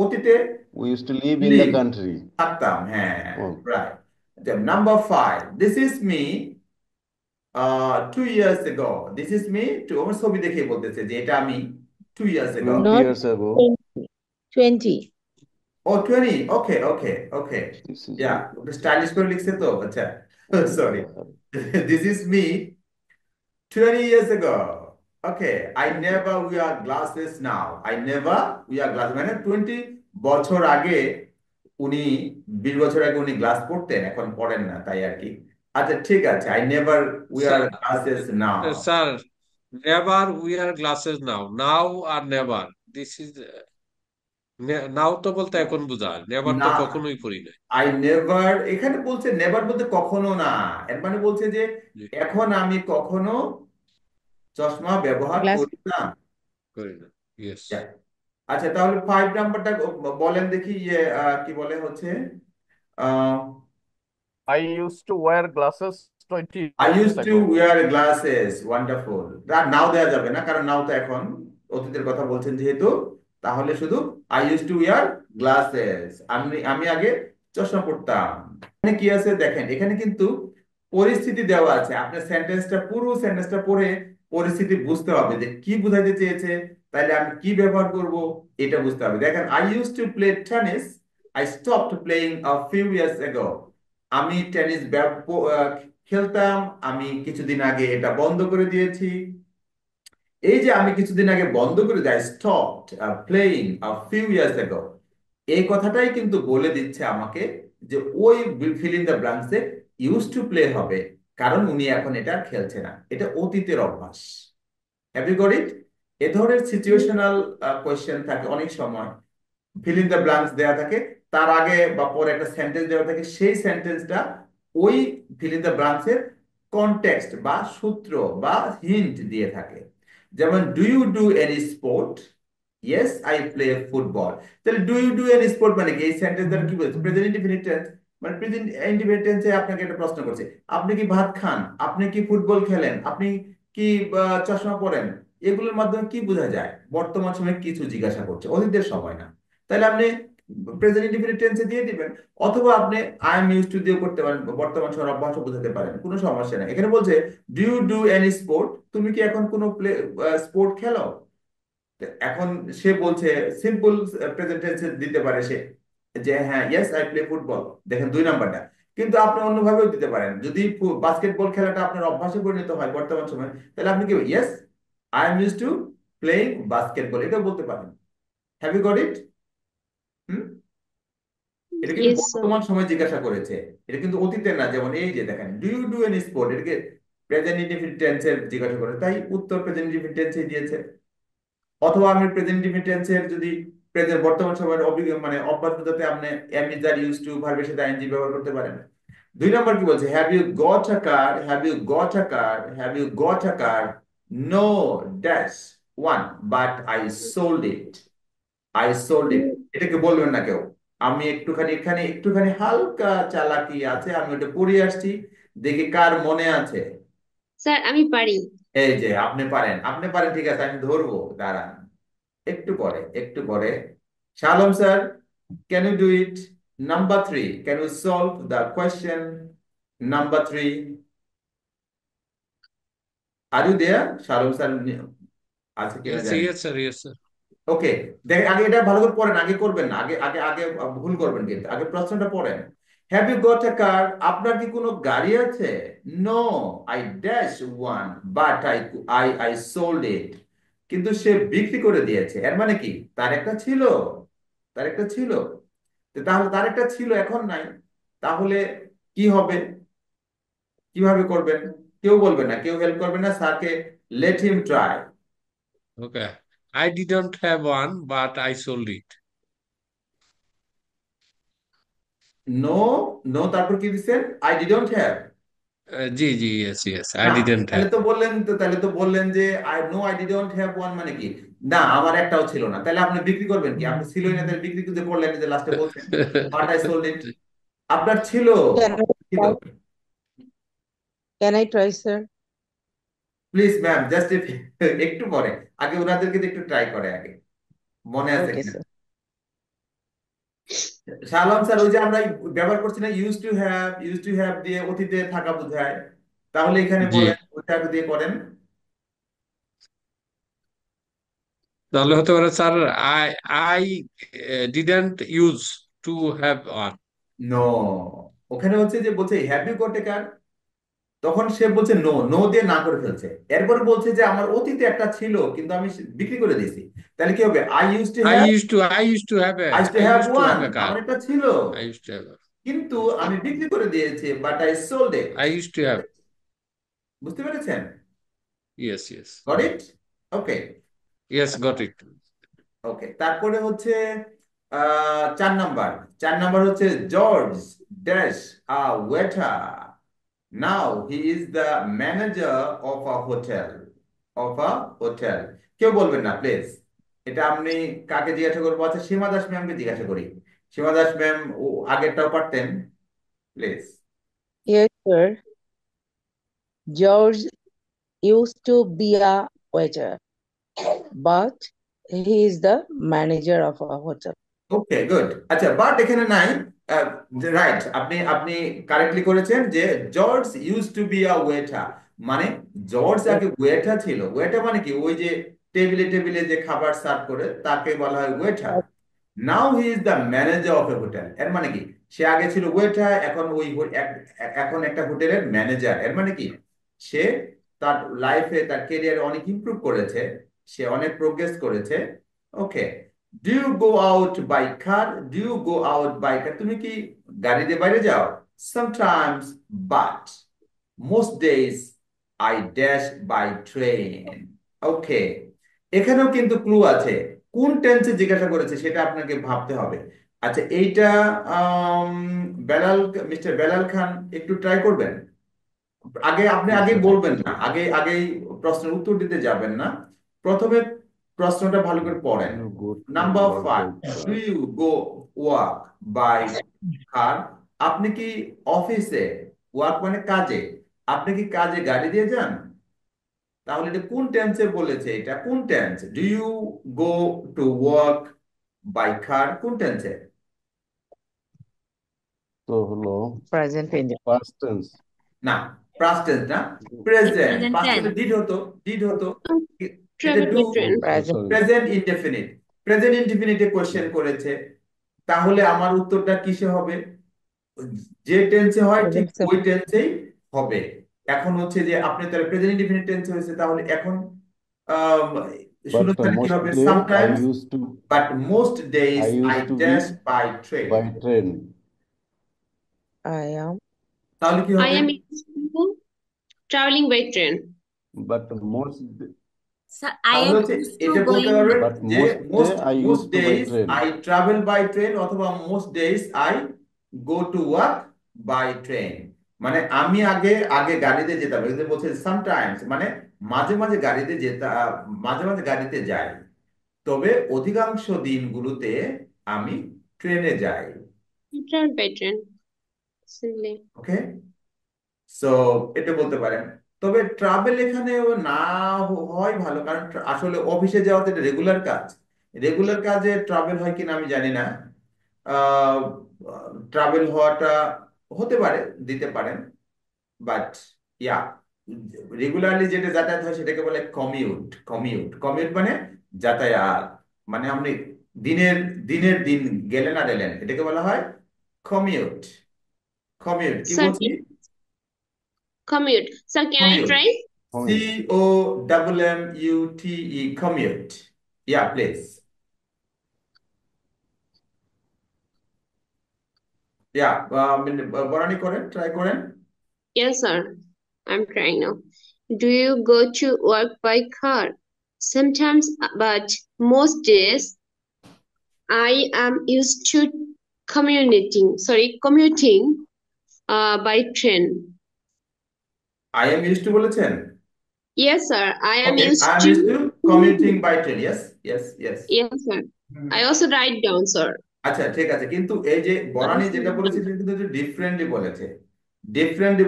অতীতে we used to live in the live, country. থাকতাম। হ্যাঁ, Oh, right. Number 5. This is me 2 years ago. This is me, আমার ছবি দেখে বলতেছে যে এটা আমি 2 years ago. 20 Not years ago. 20. Oh, 20. Okay, okay, okay. This is Yeah, stylish করে লিখছে তো, আচ্ছা। Sorry. This is me 20 years ago. Okay, I never wear glasses now. I never wear glasses. মানে 20 বছর আগে উনি, 20 বছর আগে উনি গ্লাস পরতেন, এখন পরেন না, তাই আর কি। আচ্ছা, ঠিক আছে, I never wear glasses now. Sir, never wear glasses now. Now or never. This is now তো বলতে এখন বোঝায়, নেভার তো না, কখনোই পড়ি নাই। I never, এখানে বলছে নেভার বলতে কখনো না, এর মানে বলছে যে এখন আমি কখনো চশমা ব্যবহার Glass. করি না। করি না। Yes. Yeah. আচ্ছা, তাহলে 5 নাম্বারটা বলেন দেখি, কি বলে হচ্ছে I used to wear glasses 20 I years used to ago. wear glasses. Wonderful. নাও দেওয়া যাবে না, কারণ নাও তো এখন অতীতের কথা বলছেন যেহেতু, তাহলে শুধু I used to wear glasses. আমি আগে চশমা পরতাম। এখানে কি আছে দেখেন, এখানে কিন্তু পরিস্থিতি দেওয়া আছে। আপনার পুরো সেন্টেন্সটা পড়ে পরিস্থিতি বুঝতে হবে যে কি বোঝাতে চেয়েছে, তাইলে আমি কি ব্যবহার করব এটা বুঝতে হবে। দেখেন, I used to play tennis. I stopped playing a few years ago. আমি টেনিস খেলতাম, আমি কিছুদিন আগে এটা বন্ধ করে দিয়েছি। এই যে আমি কিছুদিন আগে বন্ধ করে দিই, stopped playing a few years ago, এই কথাটাই কিন্তু বলে দিচ্ছে আমাকে যে ওই ফিল ইন দ্য ব্ল্যাঙ্কসে ইউজ টু প্লে হবে, কারণ উনি এখন এটা খেলছে না, এটা অতীতের অভ্যাস। Have you got it? এ ধরনের সিচুয়েশনাল কোয়েশ্চেন থাকে অনেক সময়, ফিল ইন দ্য ব্ল্যাঙ্কস দেওয়া থাকে, তার আগে বা পরে একটা সেন্টেন্স দেওয়া থাকে, সেই সেন্টেন্সটা ওই ফিল ইন দ্য ব্ল্যাঙ্কসের কনটেক্সট বা সূত্র বা হিন্ট দিয়ে থাকে। যেমন, do you do any sport? Yes, I play football. তাহলে do you do any sport মানে কি? এই সেন্টেন্স দ্বারা কি বলছে? প্রেজেন্ট ইনডিফিনিট টেন্স, মানে প্রেজেন্ট ইনডিফিনিট টেন্সে আপনাকে একটা প্রশ্ন করছে, আপনি কি ভাত খান? আপনি কি ফুটবল খেলেন? আপনি কি চশমা পরেন? এগুলোর মাধ্যমে কি বোঝা যায়? বর্তমান সময়ে কিছু জিজ্ঞাসা করছে, অতীতের সময় না। তাহলে আপনি প্রেজেন্ট ইনডিফিনিট টেন্সে দিয়ে দিবেন, অথবা আপনি আই এম ইউজ টু দিয়ে করতে পারেন, বর্তমান সময়ের অভ্যাস বোঝাতে পারেন, কোনো সমস্যা নেই। এখানে বলছে do you do any sport, তুমি কি এখন কোনো স্পোর্ট খেলো? তো এখন সে বলছে সিম্পল প্রেজেন্ট টেন্সে দিতে পারে সে, যে হ্যাঁ ইয়েস আই প্লে ফুটবল, দেখেন 2 নাম্বারটা। কিন্তু আপনি অন্যভাবেও দিতে পারেন, যদি বাস্কেটবল খেলাটা আপনার অভ্যাসে পরিণত হয় বর্তমান সময়ে, তাহলে আপনি কি yes I am use to playing basketball, এটা বলতে পারেন। Have you got it? হুম, এটা কিন্তু Yes, sir. বর্তমান সময় জিজ্ঞাসা করেছে, এটা কিন্তু অতীতের না। যেমন এই যে দেখেন do you do any sport, এটাকে প্রেজেন্ট ইনডিফিনিট টেন্সের জিজ্ঞাসা করে, তাই উত্তর প্রেজেন্ট ইনডিফিনিট টেন্সে দিয়েছে। অথবা আমি প্রেজেন্ট ইনডিফিনিট টেন্সের যদি প্রেজেন্ট বর্তমান সময়ের মানে অভ্যাস বোঝাতে আপনি am is R use to ভার্বের সাথে আইএনজি ব্যবহার করতে পারেন। 2 নম্বর কি বলছে, have you got a car, have you got a car, have you got a car, no dash one but I sold it, I sold it, এটাকে বলবেন না কেউ। আমি একটুখানি এখানে একটুখানি হালকা চালাকি আছে, আমি ওটা পড়ে আসছি, দেখি কার মনে আছে। স্যার আমি পারি। এই যে আপনি পারেন, আপনি পারেন, ঠিক আছে, আমি ধরবো, দাঁড়ান, একটু পরে একটু পরে। Shalom sir, can you do it? Number 3, can you solve the question number 3? Are you there? Shalom sir আছে কিনা Yes, জানি। yes, sir. Yes, sir. ওকে, দেখেন আগে এটা ভালো করে পড়েন, আগে করবেন না, আগে আগে আগে ভুল করবেন, কিন্তু আগে প্রশ্নটা পড়েন। Have you got a car, আপনার কি কোনো গাড়ি আছে? No I dash one but I I I sold it, কিন্তু সে বিক্রি করে দিয়েছে, এর মানে কি তার একটা ছিল, তার একটা ছিল। তো তাহলে তার একটা ছিল, এখন নাই, তাহলে কি হবে, কিভাবে করবেন? কেউ বলবে না, কেউ হেল্প করবে না স্যারকে, let him try. Okay. I didn't have one, but I sold it. No, no তারপর কি দিচ্ছেন? I didn't have. Yes, yes. I না, didn't তাহলে have. তো বললেন, তো তাহলে তো বললেন যে I know I didn't have one, মানে কি না আমার একটাও ছিল না, তাহলে আপনি বিক্রি করবেন কি? আপনি ছিলই না, তাহলে বিক্রি করতে বললেন যে লাস্টে বলছেন বাট আই সোল্ড ইট, আপনার ছিল, Can I ছিল। try? Can I try, sir? Please ma'am, just একটু পরে, আগে ওনাদেরকে দিয়ে একটু ট্রাই করে আগে, মনে আছে Okay, কিনা। sir. শালম স্যার, ওই যে আমরা ব্যবহার করছি না ইউজ টু হ্যাভ দিয়ে অতীতে থাকা বোঝায়, তাহলে এখানে জি, বলেন ওটা দিয়ে করেন। তাহলে হতে পারে sir, I I didn't use to have one. No, ওখানে হচ্ছে যে বলছে have you got a car, তখন সে বলছে নো, নো দিয়ে না করে ফেলছে, এরপরে বলছে যে আমার অতীতে একটা ছিল কিন্তু আমি বিক্রি করে দিয়েছি, তাহলে কি হবে? I used to have a I use two I have used to one, have a car. আমার একটা ছিল I used to have a, কিন্তু আমি বিক্রি করে দিয়েছি, but I sold it. I used to have. বুঝতে পেরেছেন? Yes, yes. Got it? Okay, Yes, got it. ওকে, তারপরে হচ্ছে 4 নাম্বার, 4 নাম্বার হচ্ছে George dash a waiter, now he is the manager of a hotel, of a hotel. কেউ বলবেন না please, এটা আপনি কাকে জিজ্ঞাসা করবো? আচ্ছা সীমা দাস ম্যামকে জিজ্ঞাসা করি। সীমা দাস ম্যাম ও আগেরটাও পারতেন, please. Yes, sir. George used to be a waiter, but he is the manager of a hotel. Okay good. আচ্ছা বাট এখানে নাই, রাইট, আপনি আপনি কারেক্টলি করেছেন যে George use to be a waiter, মানে জর্জ আগে ওয়েটার ছিল। ওয়েটার মানে কি? ওই যে টেবিলে টেবিলে যে খাবার সার্ভ করে তাকে বলা হয় waiter. Now he is the manager of A hotel, এর মানে কি সে আগে ছিল ওয়েটার, এখন ওই এখন একটা হোটেলের ম্যানেজার। এর মানে কি সে তার লাইফে তার ক্যারিয়ারে অনেক ইমপ্রুভ করেছে, সে অনেক প্রোগ্রেস করেছে। Okay, do you go out by car, do you go out by car, তুমি কি গাড়িতে বাইরে যাও? Sometimes but most days I dash by train. Okay, এখানেও কিন্তু ক্লু আছে, কোন টেন্সে জিজ্ঞাসা করেছে সেটা আপনাকে ভাবতে হবে। আচ্ছা এইটা আম, বেলাল, মিস্টার বেলাল খান একটু ট্রাই করবেন। আগে আপনি আগে বলবেন না, আগে আগেই প্রশ্নের উত্তর দিতে যাবেন না, প্রথমে প্রশ্নটা ভালো করে পড়েন। You go to number work 5, by do car. You go work by car, আপনি কি অফিসে, ওয়ার্ক মানে কাজে, আপনি কি কাজে গাড়ি দিয়ে যান? তাহলে এটা কোন টেন্সে বলেছে, এটা কোন টেন্স? Do you go to work by car কোন টেন্সে? তো হলো প্রেজেন্ট টেন্স। past tense. না, past tense না, present. Present past tense. tense did হতো এটা Travel do. by train. Oh, present sorry. Present indefinite, present ইনডেফিনিটে কোশ্চেন করেছে, তাহলে আমার উত্তরটা কিসে হবে? যে টেন্সে হয় ঠিক প্রেজেন্ট ওই টেন্সেই হবে। এখন হচ্ছে যে আপনি তাহলে প্রেজেন্ট ইনডেফিনিট টেন্সে হয়েছে, তাহলে এখন আম, But শূন্যস্থানে কি হবে? mostly I sometimes, used to but most days I I used to dash be by train. by train. I am তাহলে কি I হবে? am used to traveling by train. But most So I তাহলে am হচ্ছে used to এটা বলতে going. পারবেন but যে most I most used to by days train. I travel by train, অথবা most days I go to work by train. মানে আমি আগে আগে গাড়িতে যেতাম, এখানে বলছে সামটাইমস, মানে মাঝে মাঝে গাড়িতে যেতাম, মাঝে মাঝে গাড়িতে যাই, তবে অধিকাংশ দিনগুলোতে আমি ট্রেনে যাই। I travel by train. Simply. Okay, so এটা বলতে পারেন। তবে ট্রাভেল এখানে না হয় ভালো, কারণ আসলে অফিসে যাওয়া তো রেগুলার কাজ, রেগুলার কাজে ট্রাভেল হয় কিনা আমি জানি না। ট্রাভেল হওয়াটা হতে পারে, দিতে পারেন, বাট ইয়া, রেগুলারলি যেটা যাতায়াত হয় সেটাকে বলে কমিউট। কমিউট মানে যাতায়াত, মানে আপনি দিনের দিনের দিন গেলেন আর এলেন, এটাকে বলা হয় কমিউট। কি Sir, বলছি? commute. Sir, can I Commute. try? COMMUTE, commute. Yeah, please. Yeah, Banani করেন, ট্রাই করেন। Yes, sir. I'm trying now. Do you go to work by car? Sometimes, but most days I am used to commuting by train. I am used to বলেছেন? Yes, sir. I am Okay, used I am to. used to commuting by train. Yes. Yes, sir. I also write down, sir. আচ্ছা, ঠিক আছে, কিন্তু এই যে বনানী যেটা বলেছে সেটা কিন্তু ডিফারেন্টলি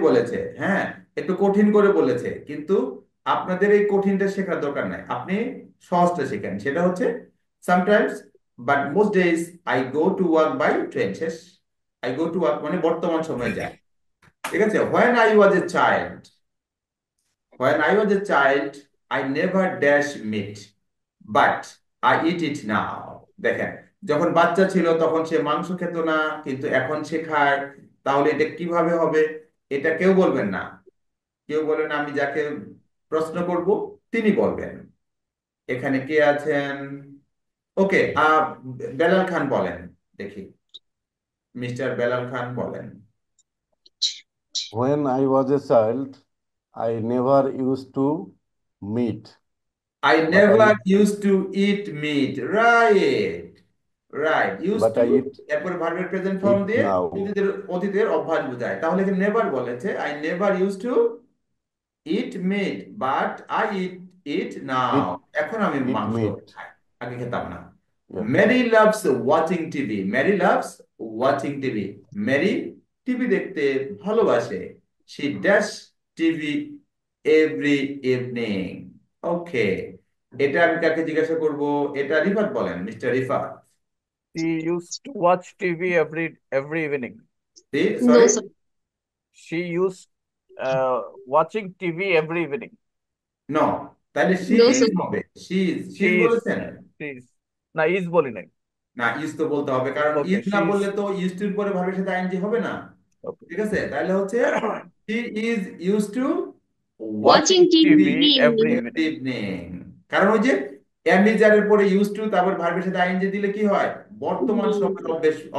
বলেছে, হ্যাঁ, একটু কঠিন করে বলেছে, কিন্তু আপনাদের এই কঠিনটা শেখার দরকার নাই, আপনি সহজটা শেখেন। সেটা হচ্ছে sometimes but most days I go to work by train. শেষ, আই গো টু ওয়ার্ক মানে বর্তমান সময়ে যায়, ঠিক আছে। When I was a child, I never dash meat, but I eat it now. দেখেন, যখন বাচ্চা ছিল তখন সে মাংস খেত না, কিন্তু এখন সে খায়। তাহলে এটা কিভাবে হবে? এটা কেউ বলবেন না, আমি যাকে প্রশ্ন করব তিনি বলবেন। এখানে কে আছেন? ওকে, বেলাল খান বলেন, দেখি, মিস্টার বেলাল খান বলেন। When I was a child, I never used to meet, I but never I used to eat meat. Right. Used but to I eat এরপর ভার্বের প্রেজেন্ট ফর্ম it দিয়ে now. অতীতের অভ্যাস বোঝায়। তাহলে এখানে নেভার বলেছে, I never used to eat meat, but I eat it now. Eat এখন আমি eat মাংস meat. খাই, আগে খেতাম না। Yeah. Mary loves watching TV. Mary TV দেখতে ভালোবাসে। She does TV every evening. ওকে, এটা আমি কাকে জিজ্ঞাসা করব? এটা রিফাত বলেন, mister Rifat. She used to watch TV every evening. No, sorry, sir. She used watching TV every evening. No, তাহলে শি No, ইজ sir. হবে। শি She is বলেছেন she is না is বলি নাই। না, ইজ তো বলতে হবে, কারণ Okay, ইজ না she is বললে তো ইজ টুর পরে ভার্বের সাথে আইএনজি হবে না, okay. ঠিক আছে। তাহলে হচ্ছে she is use to watching Watching TV TV every every evening. evening. Evening. কারণ ওই যে এর পরে ইউজ টু, তারপর ভার্বের সাথে আইএনজি দিলে কি হয়? বর্তমান সময়ের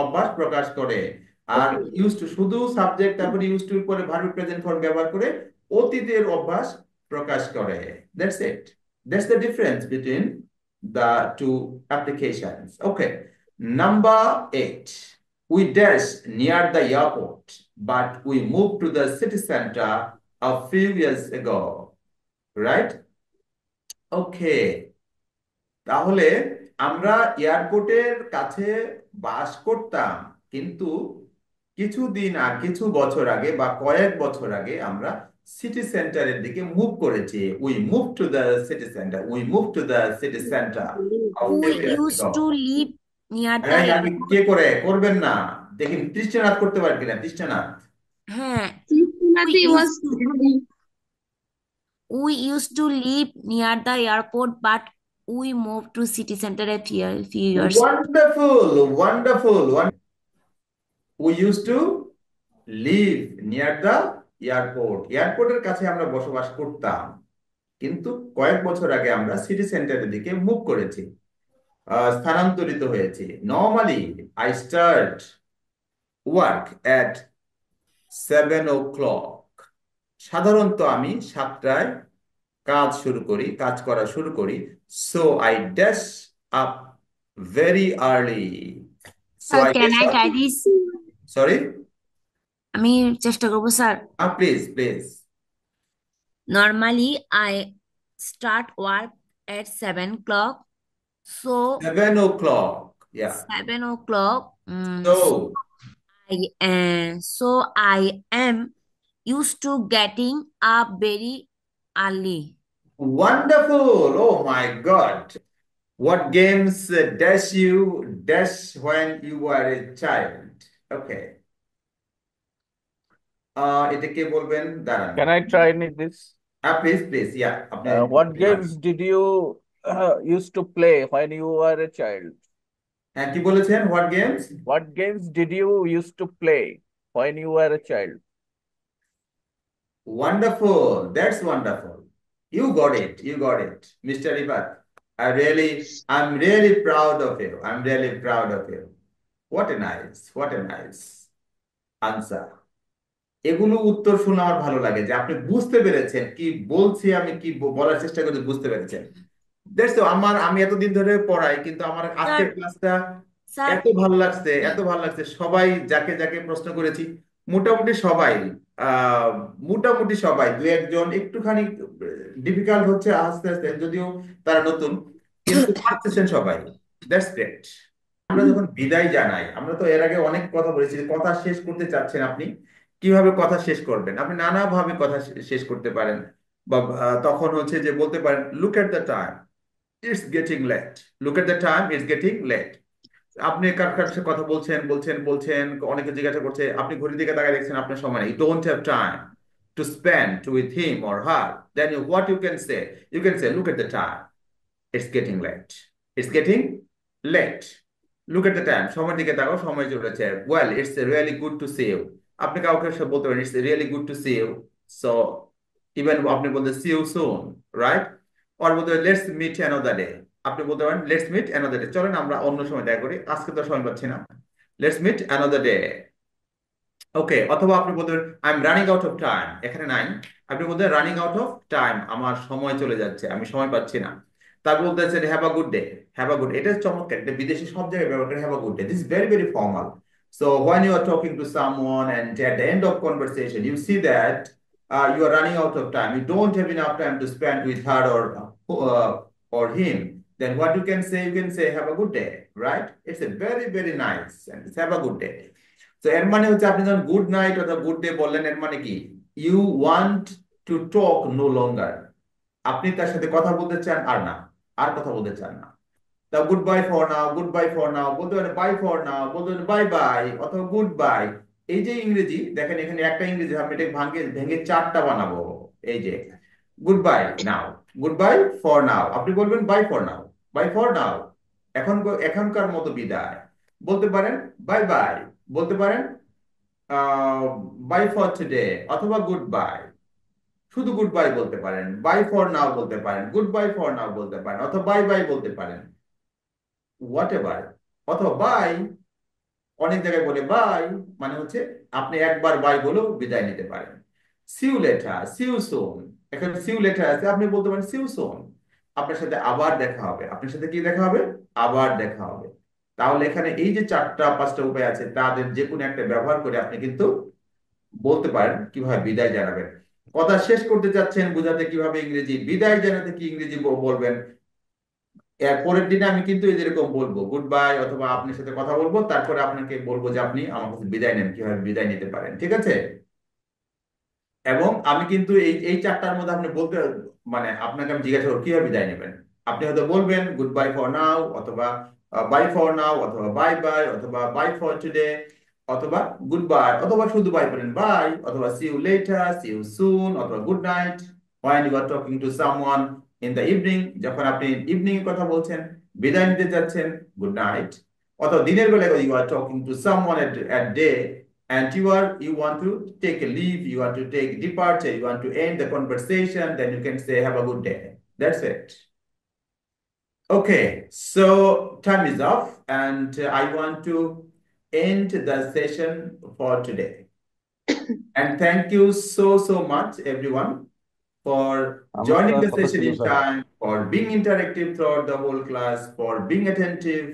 অভ্যাস প্রকাশ করে। আর Okay. ইউজ টু শুধু সাবজেক্ট, তারপরে ইউজ টুর পরে ভার্বের প্রেজেন্ট ফর্ম ব্যবহার করে অতীতের অভ্যাস প্রকাশ করে। That's it, that's the difference between the two applications. Okay, number 8. We dash near the airport, but we moved to the city center a few years ago. Right? Okay. তাহলে আমরা এয়ারপোর্টের কাছে বাস করতাম, কিন্তু কিছু বছর আগে বা কয়েক বছর আগে আমরা সিটি সেন্টারের দিকে মুভ করেছি। We move to the city centre Who used to live near the আমি কে করবেন না, দেখি তৃষ্ণানাথ করতে পারেন কিনা, তৃষ্ণানাথ। হ্যাঁ, we Trishnati was used we used to live near the airport, but we moved to city center a few years. Wonderful, wonderful, we used to live near the airport. এয়ারপোর্টের কাছে আমরা বসবাস করতাম, কিন্তু কয়েক বছর আগে আমরা সিটি সেন্টারের দিকে মুভ করেছি, স্থানান্তরিত হয়েছি। Normally I start work at 7 o'clock। সাধারণত আমি 7টায় কাজ করা শুরু করি। So I dash up very early. So Sir, I can dash I up, try this? Sorry, আমি চেষ্টা করবো sir. Please please. Normally, I start work at 7 o'clock. So 7 o'clock, yeah. 7 o'clock. So I am used to getting up very early. wonderful. Oh my God. What games dash when you were a child? Okay. এটা কে বলবেন? দাঁড়ান। Can I try this? Please please, yeah, আপনি What games did you used to play when you were a child? হ্যাঁ, কি বলেছেন? What games? What games did you used to play when you were a child? Wonderful. That's wonderful. You got it. You got it, Mr. Rifat. I'm really proud of you. I'm really proud of you. What a nice answer. এগুলো উত্তর শুনে আমার ভালো লাগে যে আপনি বুঝতে পেরেছেন কি বলছি, আমি কি বলার চেষ্টা করছি, বুঝতে পেরেছেন। দেখছো, আমি এতদিন ধরে পড়াই, কিন্তু আমার আজকের ক্লাসটা স্যার এত ভালো লাগছে। সবাই যাকে যাকে প্রশ্ন করেছি, মোটামুটি সবাই, দু একজন একটুখানি ডিফিকাল্ট হচ্ছে আস্তে আস্তে, যদিও তারা নতুন, কিন্তু পারতেছেন সবাই। That's great. আমরা যখন বিদায় জানাই, আমরা তো এর আগে অনেক কথা বলেছি যে কথা শেষ করতে চাচ্ছেন আপনি, কিভাবে কথা শেষ করবেন। আপনি নানাভাবে কথা শেষ করতে পারেন, বা তখন হচ্ছে যে বলতে পারেন look at the time, it's getting late. Look at the time, it's getting late. আপনি কার কার সাথে কথা বলছেন, অনেকে জিজ্ঞাসা করছে, আপনি ঘড়ির দিকে তাকায় দেখছেন আপনার সময় নেই, don't have time to spend with him or her, then what you can say, look at the time, it's getting late, it's getting late. Look at the time, সময়ের দিকে তাকাও, সময় চলেছে। Well, it's really good to see you. আপনি কাউকে বলতে পারেন it's really good to see you. So even আপনি বলতে সি ইউ সুন, রাইট? আর বলতে লেটস মিট অ্যানাদার ডে। আপনি বলতে পারেন লেটস মিট অ্যানাদার ডে, চলেন আমরা অন্য সময় দেখা করি, আজকে তো সময় পাচ্ছি না, লেটস মিট অ্যানাদার ডে। ওকে। অথবা আপনি বলতে পারেন I am running out of time, এখানে নাই, আপনি বলতে রানিং আউট অফ টাইম, আমার সময় চলে যাচ্ছে, আমি সময় পাচ্ছি না। তারপর বলতেছেন have a good day, have a good, এটা চমৎকার, এটা বিদেশি সব জায়গায় ব্যবহার করে, have a good day. This very very formal. So when you are talking to someone and at the end of conversation you see that you are running out of time, you don't have enough time to spend with her or him, then what you can say have a good day, right? It's a very very nice and it's have a good day. So এর মানে হচ্ছে আপনি যখন good night অথবা good day বললেন, এর মানে কি you want to talk no longer, আপনি তার সাথে কথা বলতে চান আর কথা বলতে চান না। তা গুড বাই ফর নাও, বলতে পারেন বাই ফর নাও, বলতে পারেন বাই বাই অথবা গুড বাই। এই যে ইংরেজি দেখেন, এখানে একটা ইংরেজি আমি এটাকে ভেঙে 4টা বানাবো। এই যে good bye now, good bye for now, আপনি বলবেন বাই ফর নাও, এখনকার মতো বিদায়। বলতে পারেন বাই বাই, বলতে পারেন বাই ফর টুডে, অথবা গুড বাই, শুধু গুড বাই বলতে পারেন, বাই ফর নাও বলতে পারেন, গুড বাই ফর নাও বলতে পারেন, অথবা বাই বাই বলতে পারেন, হোয়াট এভার। অথবা বাই, অনেক জায়গায় বলে বাই, মানে হচ্ছে আপনি একবার বাই বলেও বিদায় নিতে পারেন। সিউ লেটার, সিউ সুন, এখানে সিউ লেটার আছে, আপনি বলতে পারেন সিউ সুন, আপনার সাথে আবার দেখা হবে, আপনার সাথে কি দেখা হবে, আবার দেখা হবে। তাহলে এখানে এই যে 4টা 5টা উপায় আছে, তাদের যে কোনো একটা ব্যবহার করে আপনি কিন্তু বলতে পারেন কিভাবে বিদায় জানাবেন। কথা শেষ করতে চাচ্ছেন বোঝাতে কিভাবে ইংরেজি, বিদায় জানাতে কি ইংরেজি বলবেন। এর পরের দিনে আমি কিন্তু এই যেরকম বলবো গুড বাই, অথবা আপনার সাথে কথা বলবো, তারপরে আপনাকে বলবো যে আপনি আমার কাছে বিদায় নেন, কিভাবে বিদায় নিতে পারেন, ঠিক আছে? এবং আমি কিন্তু এই 4টার মধ্যে আপনি বলতে, মানে আপনাকে আমি জিজ্ঞাসা করবো কিভাবে বিদায় নেবেন, আপনি হয়তো বলবেন গুড বাই ফর নাও, অথবা বাই ফর নাও, অথবা বাই বাই, অথবা বাই ফর টুডে, অথবা goodbye অথবা শুধু বাই বলেন বাই অথবা see you later, see you soon অথবা good night when you are talking to someone in the evening যখন আপনি ইভিনিং এর কথা বলছেন বিদায় নিতে যাচ্ছেন good night অথবা দিনের বেলায় you are talking to someone at day and you want to take a leave, you want to take departure, you want to end the conversation, then you can say have a good day. That's it. Okay, so time is off and I want to end the session for today. And thank you so much everyone for joining the নমস্কার, কথা session ছিল in sir. time, for being interactive throughout the whole class, for being attentive.